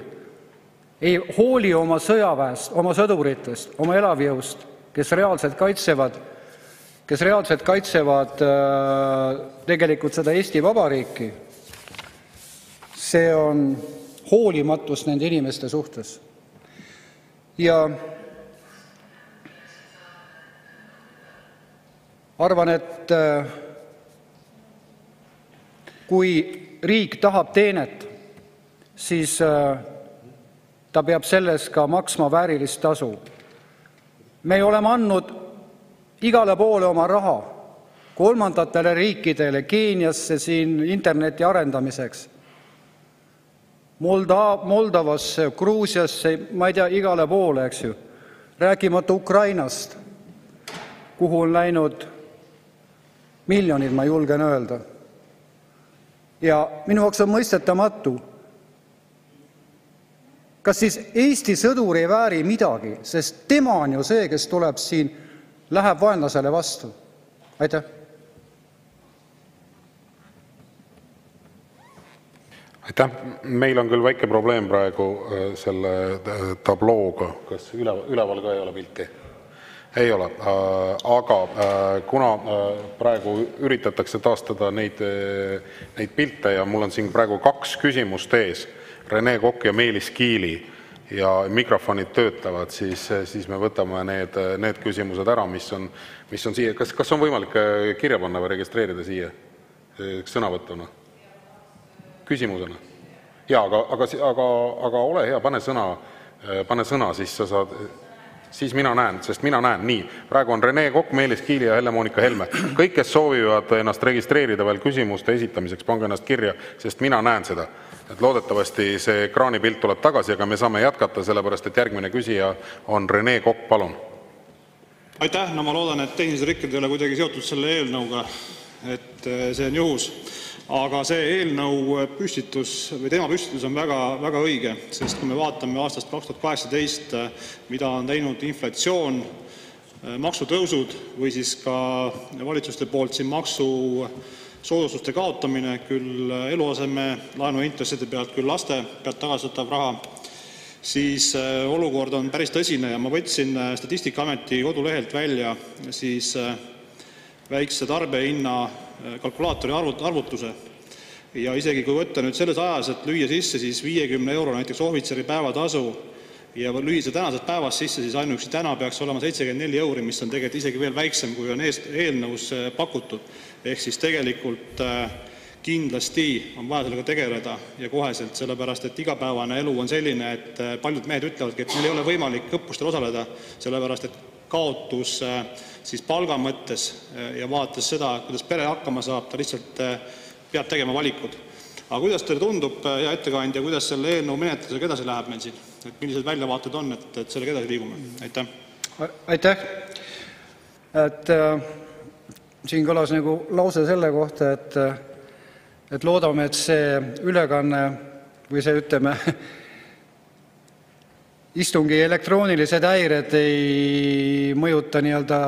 ei hooli oma sõjaväest, oma sõduritest, oma elavjõust, kes reaalselt kaitsevad tegelikult seda Eesti Vabariiki, see on hoolimatus nende inimeste suhtes. Ja arvan, et kui riik tahab teenet, siis ta peab selles ka maksma väärilist tasu. Me oleme andnud igale poole oma raha, kolmandatele riikidele, Keeniasse siin interneti arendamiseks, Moldavasse, Gruusiasse, ma ei tea, igale poole, eks ju. Rääkimata Ukrainast, kuhu on läinud miljonid, ma julgen öelda. Ja minu jaoks on mõistetamatu, kas siis Eesti sõdur ei vääri midagi, sest tema on ju see, kes tuleb siin, läheb vaenlasele vastu. Aitäh! Aitäh! Meil on küll väike probleem praegu selle tablooga. Kas üleval ka ei ole pilti? Ei ole, aga kuna praegu üritatakse taastada neid pilte ja mul on siin praegu 2 küsimust ees, Rene Kokk ja Meelis Kiili, ja mikrofonid töötavad, siis me võtame need küsimused ära, mis on siia. Kas on võimalik kirja panna või registreerida siia sõnavõtuna? Küsimusena? Jaa, aga ole hea, pane sõna, siis sa saad... Siis mina näen, sest mina näen nii. Praegu on Rene Kokk, Meelis Kiili ja Helle-Moonika Helme. Kõik, kes soovivad ennast registreerida veel küsimuste esitamiseks, pange ennast kirja, sest mina näen seda. Et loodetavasti see ekraanipilt tuleb tagasi, aga me saame jätkata, sellepärast et järgmine küsija on Rene Kokk, palun. Aitäh, no ma loodan, et tehnilised rikked ei ole kuidagi seotud selle eelnõuga, et see on juhus. Aga see eelnõu püstitus või teema püstitus on väga õige, sest kui me vaatame aastast 2018, mida on teinud inflatsioon, maksutõusud või siis ka valitsuste poolt siin maksusoodustuste kaotamine, küll eluaseme laenu intresside pealt, küll laste pealt tagasitav raha, siis olukord on päris tõsine ja ma võtsin Statistikaameti kodulehelt välja siis väikse tarbehinna kalkulaatori arvutuse. Ja isegi kui võtta nüüd selles ajas, et lüüa sisse siis 50 euro näiteks ohvitseri päevatasu ja lüüa see tänased päevas sisse, siis ainuüksi täna peaks olema 74 euri, mis on tegelikult isegi veel väiksem, kui on eelnõus pakutud. Ehk siis tegelikult kindlasti on vaja sellega tegeleda ja koheselt, sellepärast et igapäevane elu on selline, et paljud mehed ütlevadki, et neil ei ole võimalik õppustel osaleda, sellepärast et kaotus siis palga mõttes ja vaates seda, kuidas pere hakkama saab, ta lihtsalt peab tegema valikud. Aga kuidas teile tundub, hea ettekandja, kuidas selle eelnõu menetlusega edasi läheb meil siin? Et millised väljavaated on, et sellega edasi liigume? Aitäh! Aitäh! Siin kõlas nagu lause selle kohta, et loodame, et see ülekanne või see, ütleme, istungi elektroonilised häired ei mõjuta nii-öelda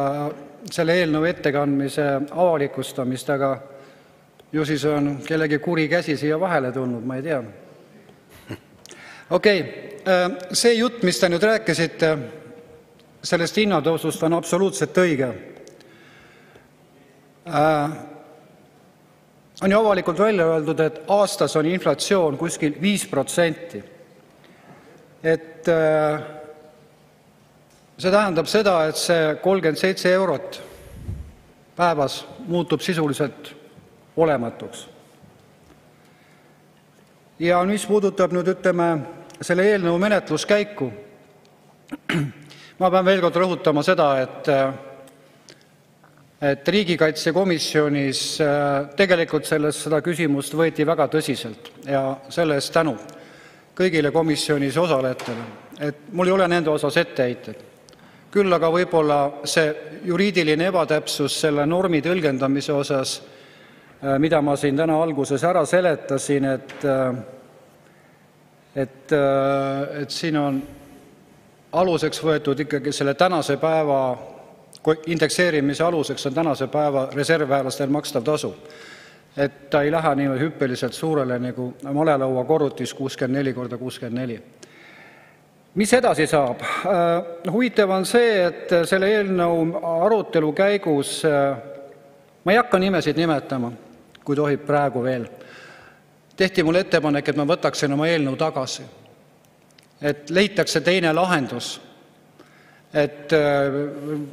selle eelnõu ettekandmise avalikustamist, aga ju siis on kellegi kuri käsi siia vahele tulnud, ma ei tea. Okei, see jutt, mis te nüüd rääkisite sellest hinnatõusust, on absoluutselt õige. On ju avalikult välja öeldud, et aastas on inflatsioon kuskil 5%. Et see tähendab seda, et see 37 eurot päevas muutub sisuliselt olematuks. Ja mis puudutab nüüd, ütleme, selle eelnõu menetluskäiku, ma pean veel kord rõhutama seda, et riigikaitsekomisjonis tegelikult seda küsimust võeti väga tõsiselt ja selle eest tänu kõigile komisjonis osalejatele. Et mul ei ole nende osas etteheited. Küll aga võib-olla see juriidiline ebatäpsus selle normi tõlgendamise osas, mida ma siin täna alguses ära seletasin, et siin on aluseks võetud ikkagi selle tänase päeva indekseerimise aluseks on tänase päeva reservväelastele makstav tasu. Et ta ei lähe nii hüppeliselt suurele nagu malelaua korrutis 64x64. Mis edasi saab? Huvitav on see, et selle eelnõu arutelu käigus, ma ei hakka nimesid nimetama, kui tohib praegu veel, tehti mulle ettepanek, et ma võtaksin oma eelnõu tagasi. Et leitakse teine lahendus, et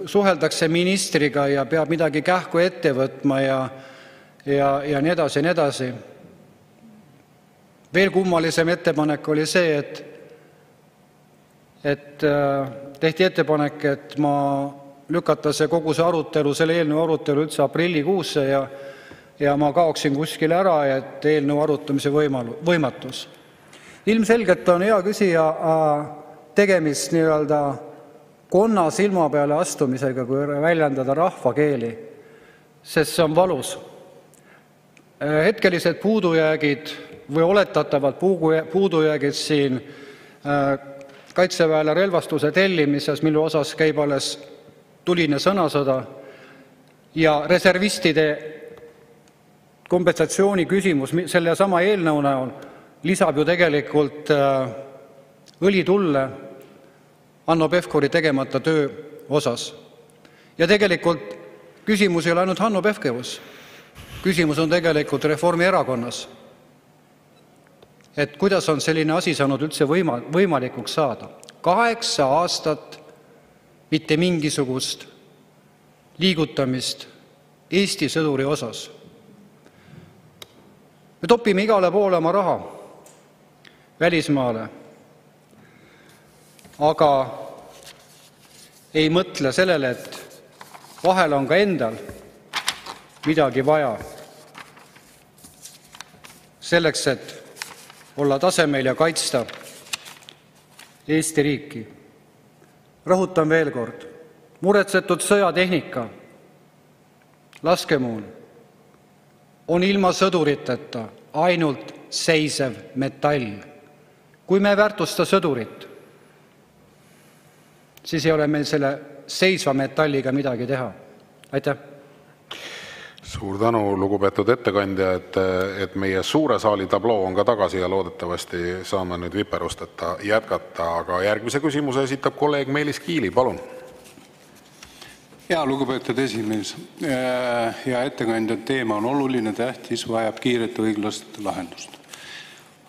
suheldakse ministriga ja peab midagi kähku ette võtma ja nii edasi ja nii edasi. Veel kummalisem ettepanek oli see, et tehti ettepanek, et ma lükata see kogu see arutelu, selle eelnõu arutelu üldse aprillikuusse ja ma kaoksin kuskile ära, et eelnõu arutamise võimatus. Ilmselgelt on hea küsija tegemist nii-öelda konna silma peale astumisega, kui väljendada rahvakeeli, sest see on valus. Hetkelised puudujäägid või oletatavad puudujäägid siin Kaitseväele relvastuse tellimises, mille osas käib alles tuline sõnasõda, ja reservistide kompensatsiooni küsimus selle sama eelnõu näol lisab ju tegelikult õli tulle Hanno Pevkuri tegemata töö osas. Ja tegelikult küsimus ei ole ainult Hanno Pevkurus. Küsimus on tegelikult Reformierakonnas. Et kuidas on selline asi saanud üldse võimalikuks saada? 8 aastat mitte mingisugust liigutamist Eesti sõduri osas. Me topime igale poole oma raha välismaale, aga ei mõtle sellele, et vahel on ka endal midagi vaja selleks, et olla tasemel ja kaitsta Eesti riiki. Rõhutan veel kord, muretsetud sõjatehnika, laskemoon on ilma sõduriteta ainult seisev metall. Kui me ei väärtusta sõdurit, siis ei ole meil selle seisva metalliga midagi teha. Aitäh! Suur tänu, lugupeetud ettekandja, et meie suure saali tabloo on ka tagasi ja loodetavasti saame nüüd viperusteta jätkata. Aga järgmise küsimuse esitab kolleeg Meelis Kiili, palun. Ja lugupeetud esimees, ja ettekandja, teema on oluline, tähtis, vajab kiiret õiglast lahendust.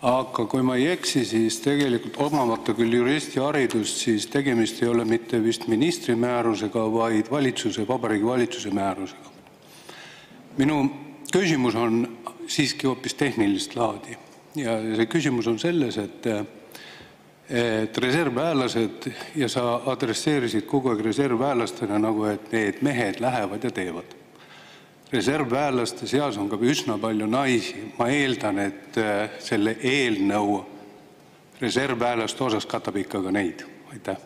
Aga kui ma ei eksi, siis tegelikult omamata küll juristi haridust, siis tegemist ei ole mitte vist ministri määrusega, vaid Vabariigi Valitsuse määrusega. Minu küsimus on siiski hoopis tehnilist laadi. Ja see küsimus on selles, et reservväelased, ja sa adresseerisid kogu aeg reservväelastena nagu, et need mehed lähevad ja teevad. Reservväelaste seas on ka üsna palju naisi. Ma eeldan, et selle eelnõu reservväelaste osas katab ikka ka neid. Aitäh.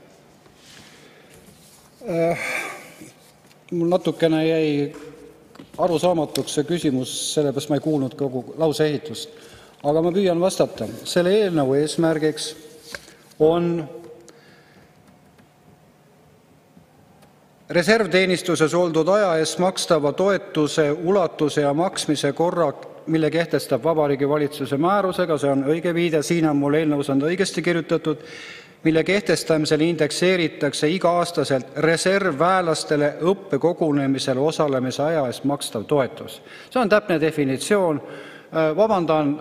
Mul natukene jäi arusaamatuks see küsimus, sellepärast ma ei kuulnud kogu lauseehitust. Aga ma püüan vastata. Selle eelnõu eesmärgiks on reservteenistuses oldud aja eest makstava toetuse ulatuse ja maksmise korra, mille kehtestab Vabariigi Valitsuse määrusega, see on õige viide, siin on mul eelnõus on õigesti kirjutatud, mille kehtestamisel indekseeritakse iga-aastaselt reservväelastele õppekogunemisel osalemise aja eest makstav toetus. See on täpne definitsioon. Vabandan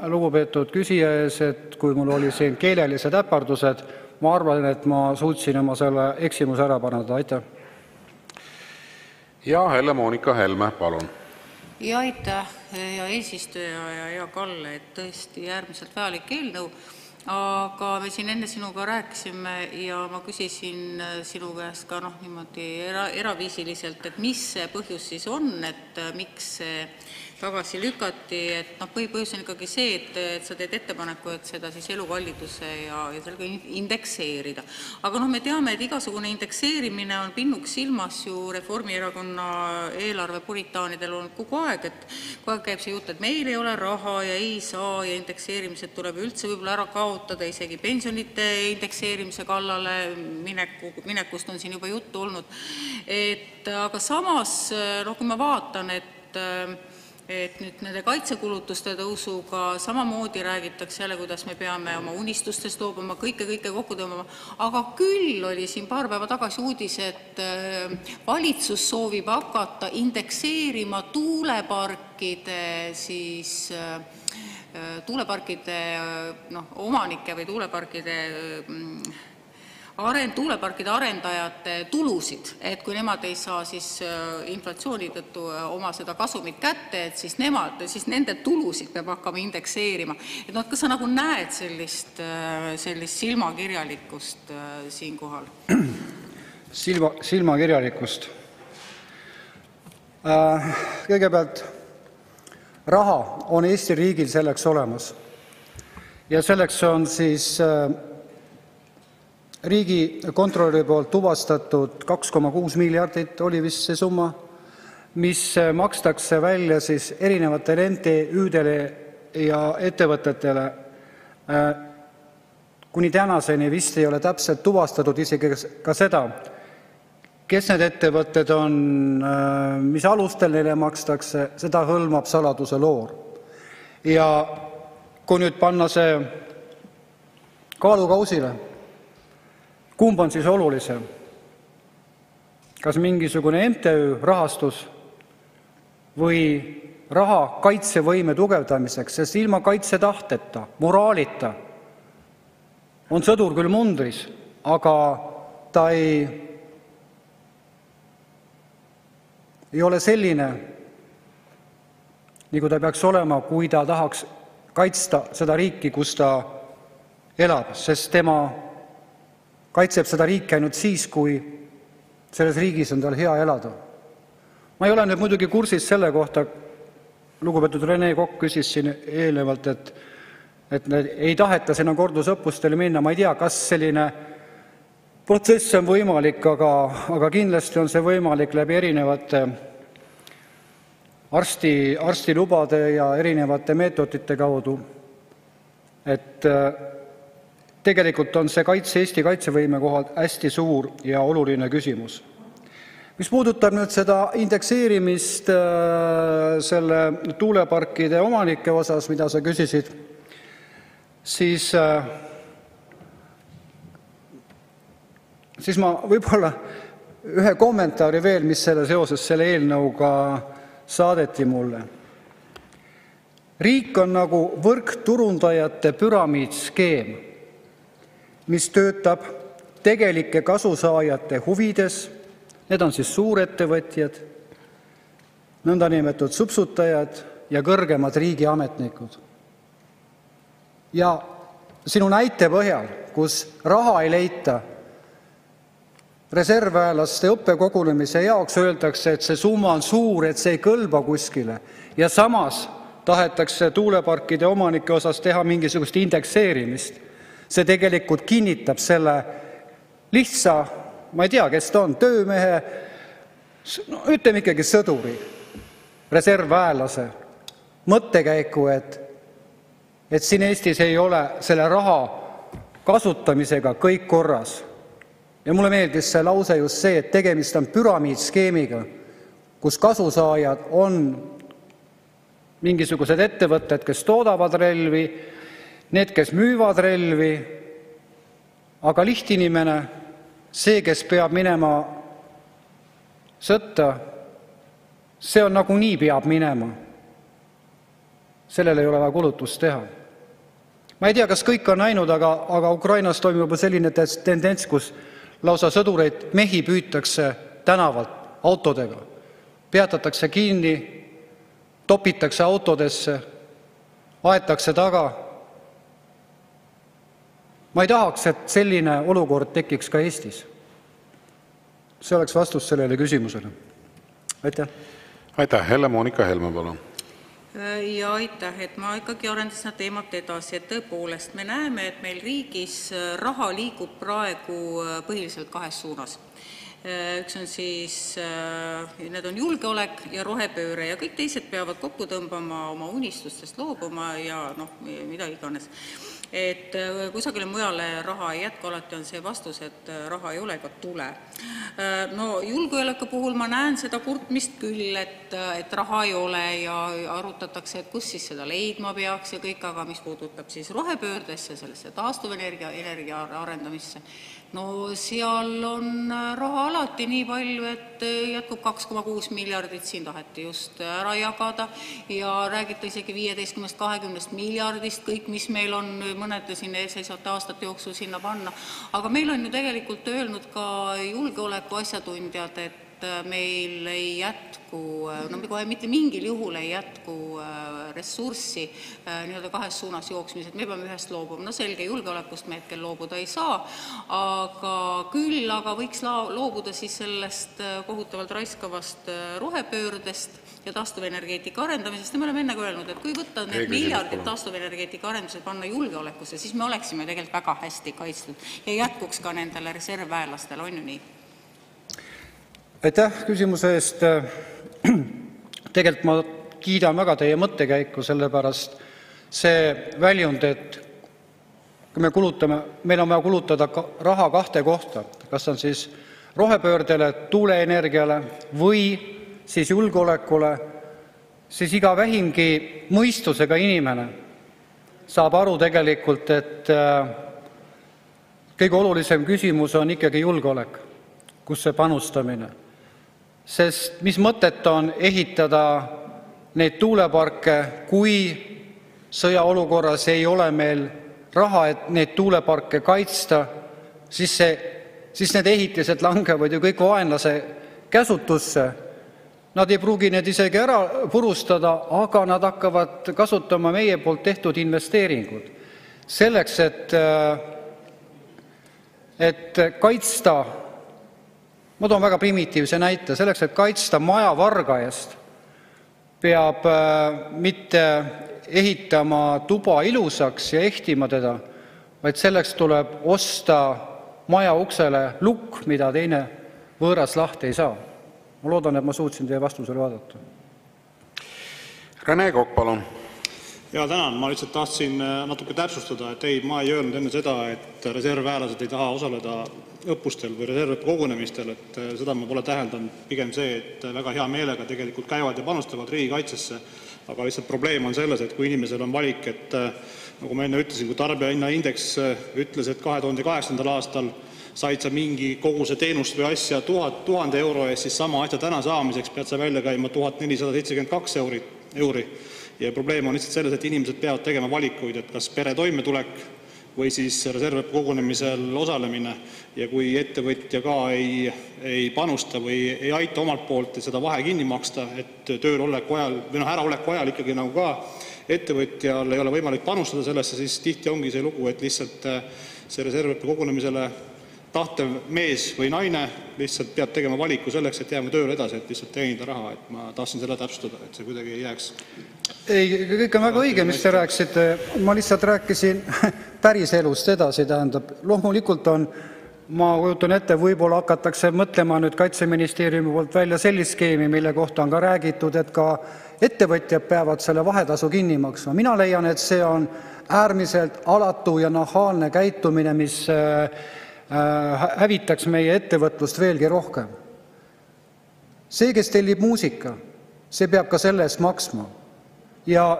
lugupeetud küsija ees, et kui mul oli siin keelelised äpardused, ma arvan, et ma suutsin oma selle eksimuse ära parandada. Aitäh. Ja Helle-Moonika Helme, palun. Ja aitäh, hea eesistuja ja hea Kalle, et tõesti äärmiselt vajalik eelnõu. Aga me siin enne sinuga rääkisime ja ma küsisin sinu käest ka niimoodi eraviisiliselt, et mis see põhjus siis on, et miks see tagasi lükati, et põhipõhjus on ikkagi see, et sa teed ettepaneku, et seda siis elukalliduse ja sellega indekseerida. Aga me teame, et igasugune indekseerimine on pinnuks silmas ju Reformierakonna eelarve puritaanidel on kogu aeg, et kogu aeg käib see jutt, et meil ei ole raha ja ei saa ja indekseerimised tuleb üldse võib-olla ära kaotada, isegi pensionite indekseerimise kallale minekust on siin juba juttu olnud. Aga samas, kui ma vaatan, et nüüd nende kaitsekulutuste tõusuga samamoodi räägitakse jälle, kuidas me peame oma unistustest loobuma, kõike kokku tõmbama. Aga küll oli siin paar päeva tagasi uudis, et valitsus soovib hakata indekseerima tuuleparkide omanike või tuuleparkide arendajate tulusid, et kui nemad ei saa siis inflatsiooni tõttu oma seda kasumit kätte, et siis nende tulusid peab hakkama indekseerima. Kas sa nagu näed sellist silmakirjalikkust siinkohal? Silmakirjalikkust. Kõigepealt, raha on Eesti riigil selleks olemas. Ja selleks on siis riigikontrolöri poolt tuvastatud 2,6 miljardit oli vist see summa, mis makstakse välja siis erinevatele NTÜ-dele ja ettevõtetele. Kuni tänaseni vist ei ole täpselt tuvastatud isegi ka seda, kes need ettevõtted on, mis alustel neile makstakse, seda hõlmab saladuse loor. Ja kui nüüd panna see kaalukausile, kumb on siis olulisem? kas mingisugune MTÜ rahastus või raha kaitsevõime tugevdamiseks, sest ilma kaitsetahteta, moraalita on sõdur küll mundris, aga ta ei ole selline, nagu ta peaks olema, kui ta tahaks kaitsta seda riiki, kus ta elab, sest tema kaitseb seda riiki ainult siis, kui selles riigis on tal hea elada. Ma ei ole nüüd muidugi kursis selle kohta, lugupeetud Rene Kokk küsis siin eelnevalt, et ei taheta sinna kordusõppustele minna. Ma ei tea, kas selline protsess on võimalik, aga kindlasti on see võimalik läbi erinevate arstilubade ja erinevate meetodite kaudu. Et tegelikult on see Eesti kaitsevõime kohal hästi suur ja oluline küsimus. Mis puudutab nüüd seda indekseerimist selle tuuleparkide omanike osas, mida sa küsisid, siis ma võib-olla ühe kommentaari veel, mis seoses selle eelnõuga saadeti mulle. Riik on nagu võrkturundajate püramiidskeem, mis töötab tegelike kasusaajate huvides. Need on siis suurettevõtjad, nõndanimetatud subsutajad ja kõrgemad riigiametnikud. Ja sinu näite põhjal, kus raha ei leita reservväelaste õppekogunemise jaoks, öeldakse, et see summa on suur, et see ei kõlba kuskile, ja samas tahetakse tuuleparkide omanike osas teha mingisugust indekseerimist. See tegelikult kinnitab selle lihtsa, ma ei tea, kes ta on, töömehe, no ütleme ikkagi sõduri, reservväelase mõttekäiku, et siin Eestis ei ole selle raha kasutamisega kõik korras. Ja mulle meeldis see lause just see, et tegemist on püramiidskeemiga, kus kasusaajad on mingisugused ettevõtted, kes toodavad relvi, need, kes müüvad relvi, aga lihtinimene, see, kes peab minema sõtta, see on nagunii peab minema. Sellele ei ole vaja kulutust teha. Ma ei tea, kas kõik on näinud, aga Ukrainas toimub juba selline tendents, kus lausa sõdureid, mehi püütakse tänavalt autodega. Peatatakse kinni, topitakse autodesse, aetakse taga. Ma ei tahaks, et selline olukord tekiks ka Eestis. See oleks vastus sellele küsimusele. Aitäh. Aitäh. Helle-Moonika Helme, palun. Ja aitäh, et ma ikkagi arendasin teemat edasi, et tõepoolest me näeme, et meil riigis raha liigub praegu põhiliselt kahes suunas. Üks on siis, need on julgeolek ja rohepööre ja kõik teised peavad kokku tõmbama, oma unistustest loobuma ja mida iganes. Et kusagile mujale raha ei jätku, alati on see vastus, et raha ei ole ega tule. No julgeoleku puhul ma näen seda kurtmist küll, et raha ei ole ja arutatakse, et kus siis seda leidma peaks ja kõik, aga mis puudutab siis rohepöördesse, sellesse taastuvenergia arendamisse, no seal on raha alati nii palju, et jätkub 2,6 miljardit, siin taheti just ära jagada ja räägite isegi 15-20 miljardist, kõik, mis meil on mõned siin eesseisvate aastate jooksul sinna panna. Aga meil on ju tegelikult öelnud ka julgeoleku asjatundjad, et meil ei jätku, kohe mitte mingil juhul ei jätku ressurssi nii-öelda kahes suunas jooksmised. Me peame ühest loobuma. No selge, julgeolekust me hetkel loobuda ei saa, aga võiks loobuda siis sellest kohutavalt raiskavast rohepöördest ja taastuvenergeetika arendamisest. Ja me oleme enne öelnud, et kui võtta need miljardid taastuvenergeetika arendused panna julgeolekusse, siis me oleksime tegelikult väga hästi kaitstud ja jätkuks ka nendele reservväelastele, on ju nii? Aitäh küsimuse eest. Tegelikult ma kiidan väga teie mõttekäiku, sellepärast see väljund, et kui me kulutame, meil on vaja kulutada raha kahte kohta, kas on siis rohepöördele, tuuleenergiale või siis julgeolekule, siis iga vähimgi mõistusega inimene saab aru tegelikult, et kõige olulisem küsimus on ikkagi julgeolek, kus see panustamine. Sest mis mõtet on ehitada neid tuuleparke, kui sõjaolukorras ei ole meil raha, et neid tuuleparke kaitsta, siis need ehitised langevad ju kõik vaenlase käsutusse. Nad ei pruugi need isegi ära purustada, aga nad hakkavad kasutama meie poolt tehtud investeeringud selleks, et kaitsta, ma toon väga primitiivse näite, selleks, et kaitsta majavarga eest, peab mitte ehitama tuba ilusaks ja ehtima teda, vaid selleks tuleb osta maja uksele lukk, mida teine võõras lahti ei saa. Ma loodan, et ma suutsin teie vastusele vaadata. Rene Kokk, palun. Ja tänan. Ma lihtsalt tahtsin natuke täpsustada, et ei, ma ei öelnud enne seda, et reservväelased ei taha osaleda õppustel või reservõppekogunemistel, et seda ma pole täheldanud. Pigem see, et väga hea meelega tegelikult käivad ja panustavad riigikaitsesse, aga lihtsalt probleem on selles, et kui inimesel on valik, et nagu ma enne ütlesin, kui tarbijahinnaindeks ütles, et 2008. aastal said sa mingi koguse teenust või asja 1000 euro eest, siis sama asja täna saamiseks pead sa välja käima 1472 euri. Ja probleem on lihtsalt selles, et inimesed peavad tegema valikuid, et kas pere toimetulek või siis reservõppekogunemisel osalemine. Ja kui ettevõtja ka ei panusta või ei aita omalt poolt seda vahe kinni maksta, et tööl oleku ajal või äraoleku ajal ikkagi nagu ka ettevõtjal ei ole võimalik panustada sellesse, siis tihti ongi see lugu, et lihtsalt see reservõppekogunemisele tahtev mees või naine lihtsalt peab tegema valiku selleks, et jääma tööle edasi, et lihtsalt teenida raha. Et ma tahtsin selle täpsustada, et see kuidagi ei jääks. Ei, kõik on väga õige, mis te rääkisite. Ma lihtsalt rääkisin päris elust edasi, tähendab. Loomulikult on, ma kujutan ette, võib-olla hakatakse mõtlema nüüd Kaitseministeeriumi poolt välja sellist skeemi, mille kohta on ka räägitud, et ka ettevõtjad peavad selle vahetasu kinni maksma. Mina leian, et see on äärmiselt alatu ja nahaalne käitumine, mis hävitaks meie ettevõtlust veelgi rohkem. See, kes tellib muusika, see peab ka selle eest maksma. Ja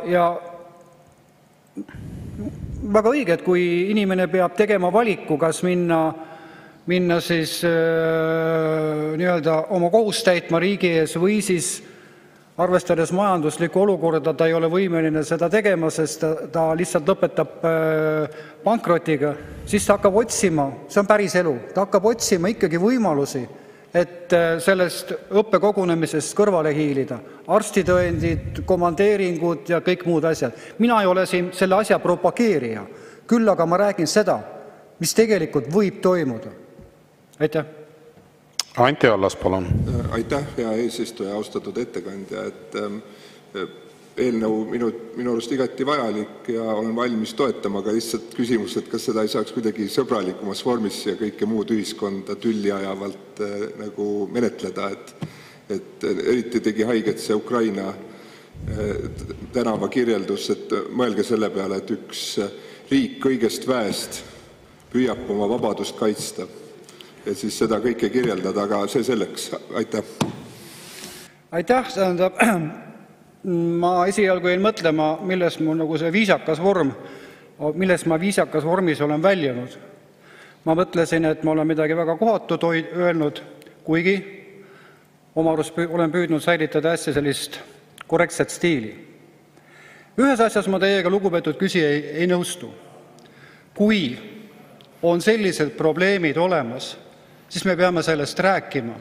väga õige, et kui inimene peab tegema valiku, kas minna siis nii-öelda oma kohust täitma riigi ees või siis arvestades majanduslikku olukorda, ta ei ole võimeline seda tegema, sest ta lihtsalt lõpetab pankrotiga, siis ta hakkab otsima, see on päris elu, ta hakkab otsima ikkagi võimalusi, et sellest õppekogunemisest kõrvale hiilida. Arstitõendid, komandeeringud ja kõik muud asjad. Mina ei ole siin selle asja propageerija, küll aga ma räägin seda, mis tegelikult võib toimuda. Aitäh! Anti Allas, palun. Aitäh, hea eesistuja, austatud ettekandja. Eelnõu minu arust igati vajalik ja olen valmis toetama, aga lihtsalt küsimus, et kas seda ei saaks kuidagi sõbralikumas vormis ja kõike muud ühiskonda tülli ajavalt nagu menetleda. Et eriti tegi haiget see Ukraina tänava kirjeldus, et mõelge selle peale, et üks riik kõigest väest püüab oma vabadust kaitsta. Ja siis seda kõike kirjeldada, aga see selleks. Aitäh. Aitäh, tähendab, ma esialgu jäin mõtlema, milles mul nagu see viisakas vorm, milles ma viisakas vormis olen väljunud. Ma mõtlesin, et ma olen midagi väga kohatut öelnud, kuigi oma arust olen püüdnud säilitada hästi sellist korrektset stiili. Ühes asjas ma teiega, lugupeetud küsija, ei nõustu. Kui on sellised probleemid olemas, siis me peame sellest rääkima,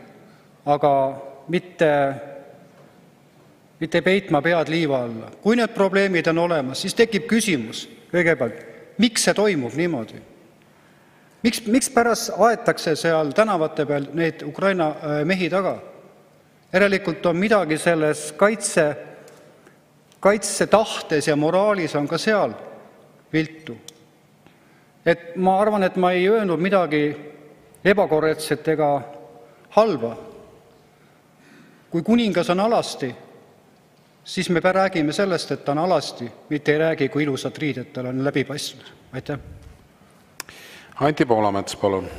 aga mitte peitma pead liiva alla. Kui need probleemid on olemas, siis tekib küsimus kõigepealt, miks see toimub niimoodi? Miks pärast aetakse seal tänavate peal neid Ukraina mehi taga? Järelikult on midagi selles kaitsetahtes ja moraalis on ka seal viltu. Et ma arvan, et ma ei öelnud midagi ebakorrektset ega halba. Kui kuningas on alasti, siis me räägime sellest, et ta on alasti, mitte ei räägi, kui ilusad riided tal on läbipaistvad. Aitäh. Anti Poolamets, palun.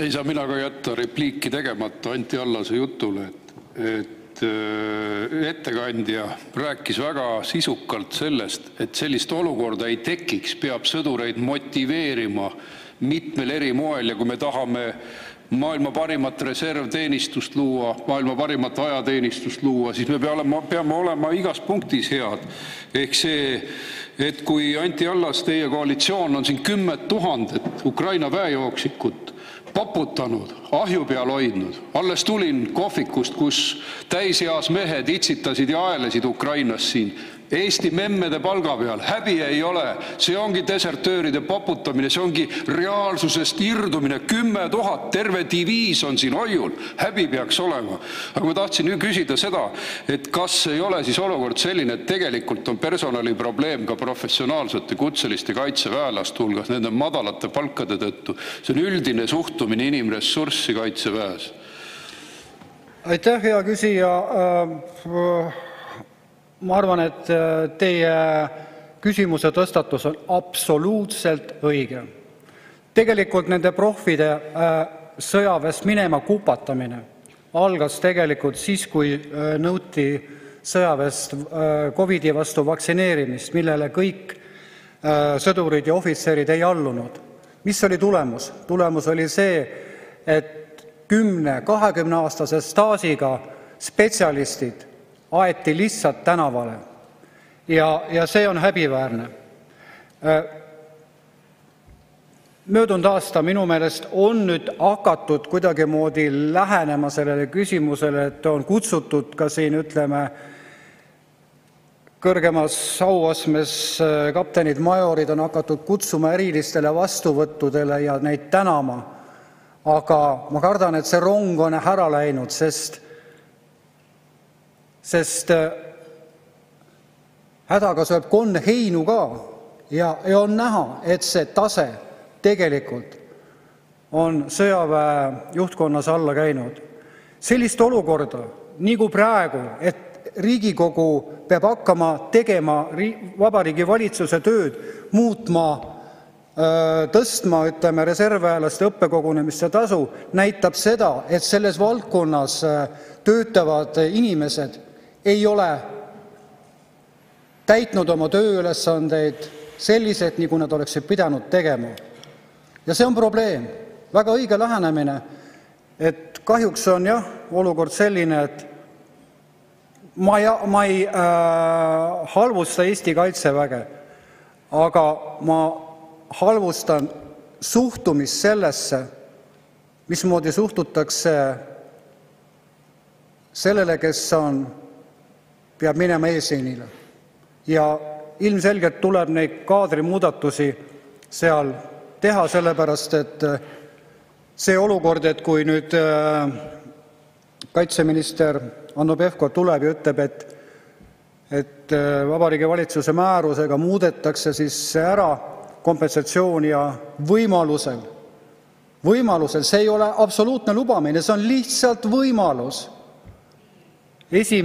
Ei saa mina ka jätta repliiki tegemata Anti Allase jutule, et ettekandja rääkis väga sisukalt sellest, et sellist olukorda ei tekiks, peab sõdureid motiveerima mitmel eri moel ja kui me tahame maailma parimat reservteenistust luua, maailma parimat ajateenistust luua, siis me peame olema igas punktis head. Ehk see, et kui Anti Allas, teie koalitsioon on siin 10 000 Ukraina väejooksikut paputanud, ahju peal hoidnud. Alles tulin kohvikust, kus täiseas mehed itsitasid ja aelesid Ukrainas siin Eesti memmede palga peal. Häbi ei ole. See ongi desertööride paputamine, see ongi reaalsusest irdumine. 10 000, terve diviis on siin hoiul. Häbi peaks olema. Aga ma tahtsin küsida seda, et kas ei ole siis olukord selline, et tegelikult on personaliprobleem ka professionaalsete kutseliste kaitseväelaste hulgas nende madalate palkade tõttu. See on üldine suhtumine inimressurssi kaitseväes. Aitäh, hea küsija. Ma arvan, et teie küsimuse tõstatus on absoluutselt õige. Tegelikult nende profide sõjaväest minema kupatamine algas tegelikult siis, kui nõuti sõjaväest COVID-i vastu vaktsineerimist, millele kõik sõdurid ja ohvitserid ei allunud. Mis oli tulemus? Tulemus oli see, et 10-20 aastase staažiga spetsialistid aeti lihtsalt tänavale. Ja see on häbiväärne. Möödunud aasta minu meelest on nüüd hakatud kuidagimoodi lähenema sellele küsimusele, et on kutsutud ka siin, ütleme, kõrgemas auastmes kaptenid, majorid on hakatud kutsuma erilistele vastuvõttudele ja neid tänama. Aga ma kardan, et see rong on ära läinud, sest hädaga sööb konn heinu ka ja on näha, et see tase tegelikult on sõjaväe juhtkonnas alla käinud. Sellist olukorda, nagu praegu, et Riigikogu peab hakkama tegema Vabariigi Valitsuse tööd, muutma, tõstma, ütleme, reservväelaste õppekogunemiste tasu, näitab seda, et selles valdkonnas töötavad inimesed ei ole täitnud oma tööülesandeid selliselt, nagu nad oleksid pidanud tegema. Ja see on probleem. Väga õige lähenemine, et kahjuks on jah olukord selline, et ma ei halvusta Eesti kaitseväge, aga ma halvustan suhtumist sellesse, mismoodi suhtutakse sellele, kes peab minema eesliinile. Ja ilmselgelt tuleb neid kaadrimuudatusi seal teha, sellepärast et see olukord, et kui nüüd kaitseminister Hanno Pevkur tuleb ja ütleb, et Vabariigi Valitsuse määrusega muudetakse siis ära kompensatsioon ja võimalusel, see ei ole absoluutne lubamine, see on lihtsalt võimalus 1.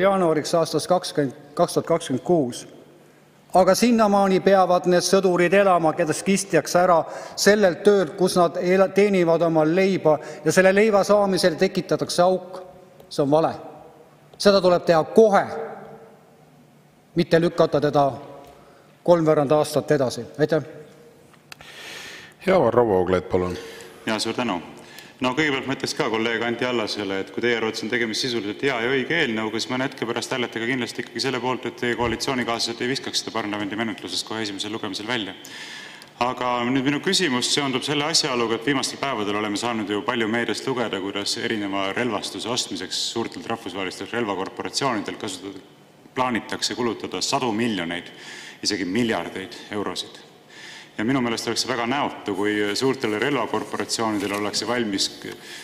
jaanuariks aastast 2026. Aga sinnamaani peavad need sõdurid elama, kedest kistakse ära sellelt töölt, kus nad teenivad oma leiba ja selle leiva saamisel tekitatakse auk. See on vale. Seda tuleb teha kohe, mitte lükata teda 3 aastat edasi. Aitäh. Ja Varro Vooglaid, palun. Ja suur tänu. No kõigepealt ma ütleks ka kolleeg Anti Allasele, et kui teie arvates on tegemist sisuliselt hea ja õige eelnõu, siis mõne hetke pärast hääletage kindlasti ikkagi selle poolt, et teie koalitsioonikaaslased ei viskaks seda parlamendi menetlusest kohe esimesel lugemisel välja. Aga nüüd minu küsimus seondub selle asjaoluga, et viimastel päevadel oleme saanud ju palju meediast lugeda, kuidas erineva relvastuse ostmiseks suurtelt rahvusvahelistelt relvakorporatsioonidel plaanitakse kulutada 100 miljoneid, isegi miljardeid eurosid. Ja minu meelest oleks väga näotu, kui suurtele relvakorporatsioonidele ollakse valmis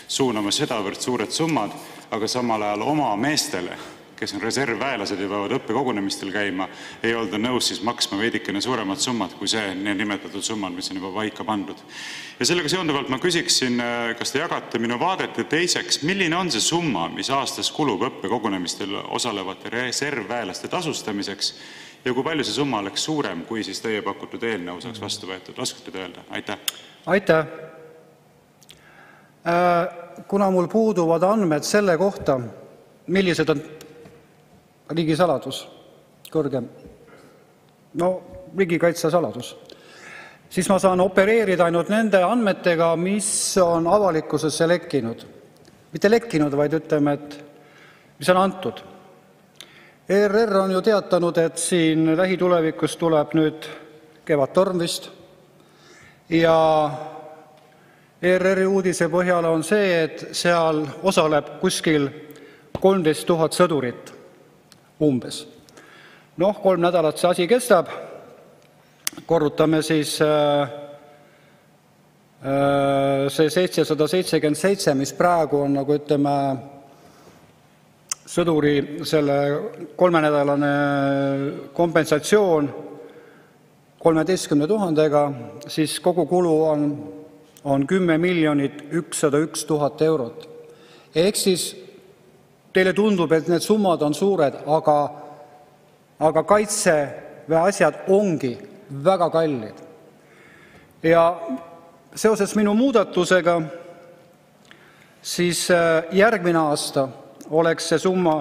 suunama sedavõrd suured summad, aga samal ajal oma meestele, kes on reservväelased ja peavad õppekogunemistel käima, ei olda nõus siis maksma veidikene suuremad summad kui see nimetatud summad, mis on juba paika pandud. Ja sellega seonduvalt ma küsiksin, kas te jagate minu vaadet ja teiseks, milline on see summa, mis aastas kulub õppekogunemistel osalevate reservväelaste tasustamiseks ja kui palju see summa oleks suurem, kui siis teie pakutud eelnõu saaks vastu võetud? Oskate te öelda? Aitäh. Aitäh. Kuna mul puuduvad andmed selle kohta, millised on riigisaladus, kõrgem, riigikaitsesaladus, siis ma saan opereerida ainult nende andmetega, mis on avalikkusesse lekkinud. Mitte lekkinud, vaid ütleme, et mis on antud. ERR on ju teatanud, et siin lähitulevikus tuleb nüüd Kevadtorm vist ja ERR-i uudise põhjal on see, et seal osaleb kuskil 13 000 sõdurit umbes. 3 nädalat see asi kestab. Korrutame siis see 777, mis praegu on, nagu ütleme, sõduri selle 3-nädalane kompensatsioon 13 000-ga, siis kogu kulu on 10 101 000 eurot. Ehk siis teile tundub, et need summad on suured, aga kaitseväe asjad ongi väga kallid. Ja seoses minu muudatusega siis järgmine aasta oleks see summa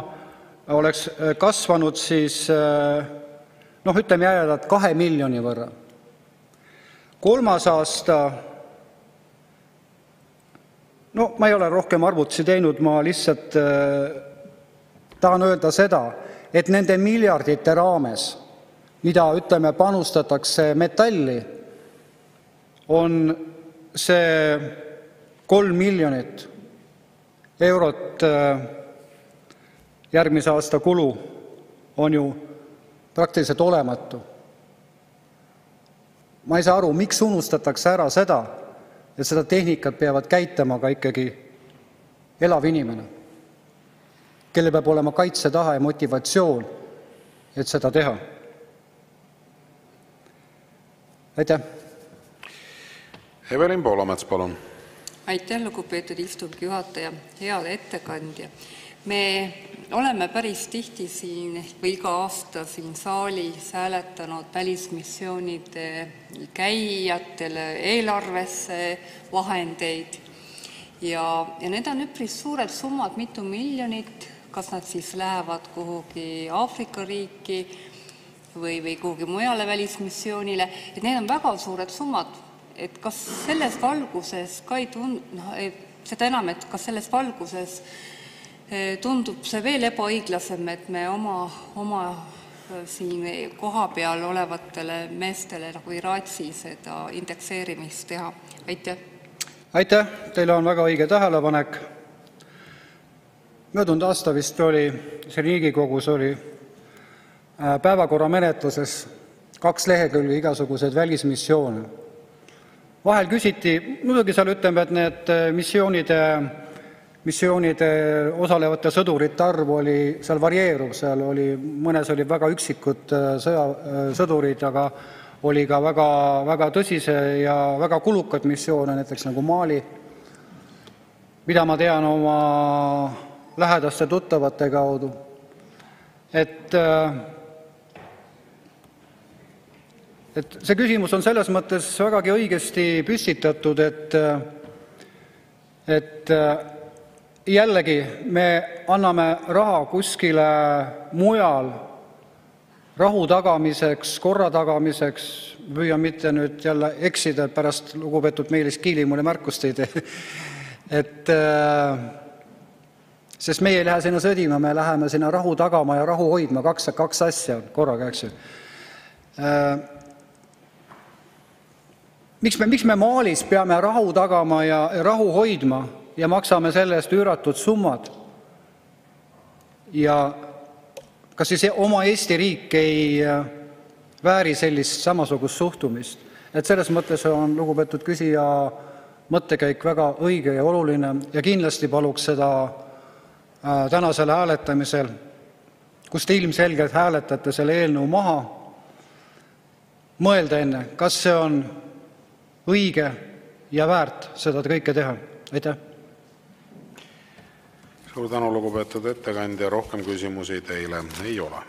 kasvanud siis ütleme jällalt 2 miljoni võrra. 3. aasta, ma ei ole rohkem arvutusi teinud, ma lihtsalt tahan öelda seda, et nende miljardite raames, mida ütleme panustatakse metalli, on see 3 miljonit eurot järgmise aasta kulu on ju praktiliselt olematu. Ma ei saa aru, miks unustatakse ära seda, et seda tehnikat peavad käitama ka ikkagi elav inimene, kellel peab olema kaitsetahe ja motivatsioon, et seda teha. Aitäh! Evelin Poolamets, palun! Aitäh, lugupeetud istungi juhataja! Hea ettekandja! Me oleme päris tihti siin või iga aasta siin saalis hääletanud välismissioonide käijatele eelarvesse vahendeid ja need on üpris suured summad, mitu miljonit, kas nad siis lähevad kuhugi Aafrika riiki või kuhugi mujale välismissioonile, et need on väga suured summad. Et kas selles valguses ka ei seda enam, et kas selles valguses tundub see veel ebaõiglasem, et me oma siin koha peal olevatele meestele nagu ei raatsi seda indekseerimist teha? Aitäh! Aitäh! Teil on väga õige tähelepanek. Möödunud aasta vist oli, see Riigikogus oli päevakorra menetluses 2 lehekülge igasuguseid välismissioone. Vahel küsiti, muidugi seal ütleme, et need missioonide osalevate sõdurite arv oli seal varieeruv, seal oli, mõnes oli väga üksikud sõdurid, aga oli ka väga tõsise ja väga kulukad missioone, näiteks nagu Mali, mida ma tean oma lähedaste tuttavate kaudu. Et see küsimus on selles mõttes vägagi õigesti püstitatud, et jällegi me anname raha kuskile mujal rahu tagamiseks, korra tagamiseks, püüan mitte nüüd jälle eksida, et pärast lugupeetud Meelis Kiili mulle märkust ei tee. Sest meie ei lähe sinna sõdima, me läheme sinna rahu tagama ja rahu hoidma, kaks asja korraga, eks ju. Miks me Malis peame rahu tagama ja rahu hoidma ja maksame selle eest üüratud summad? Ja kas siis oma Eesti riik ei vääri sellist samasugust suhtumist? Et selles mõttes on lugupeetud küsija mõttekäik väga õige ja oluline ja kindlasti paluks seda tänasel hääletamisel, kus te ilmselgelt hääletate selle eelnõu maha, mõelda enne, kas see on õige ja väärt seda kõike teha. Aitäh! Suur tänu, lugupeetud ettekandja, rohkem küsimusi teile ei ole.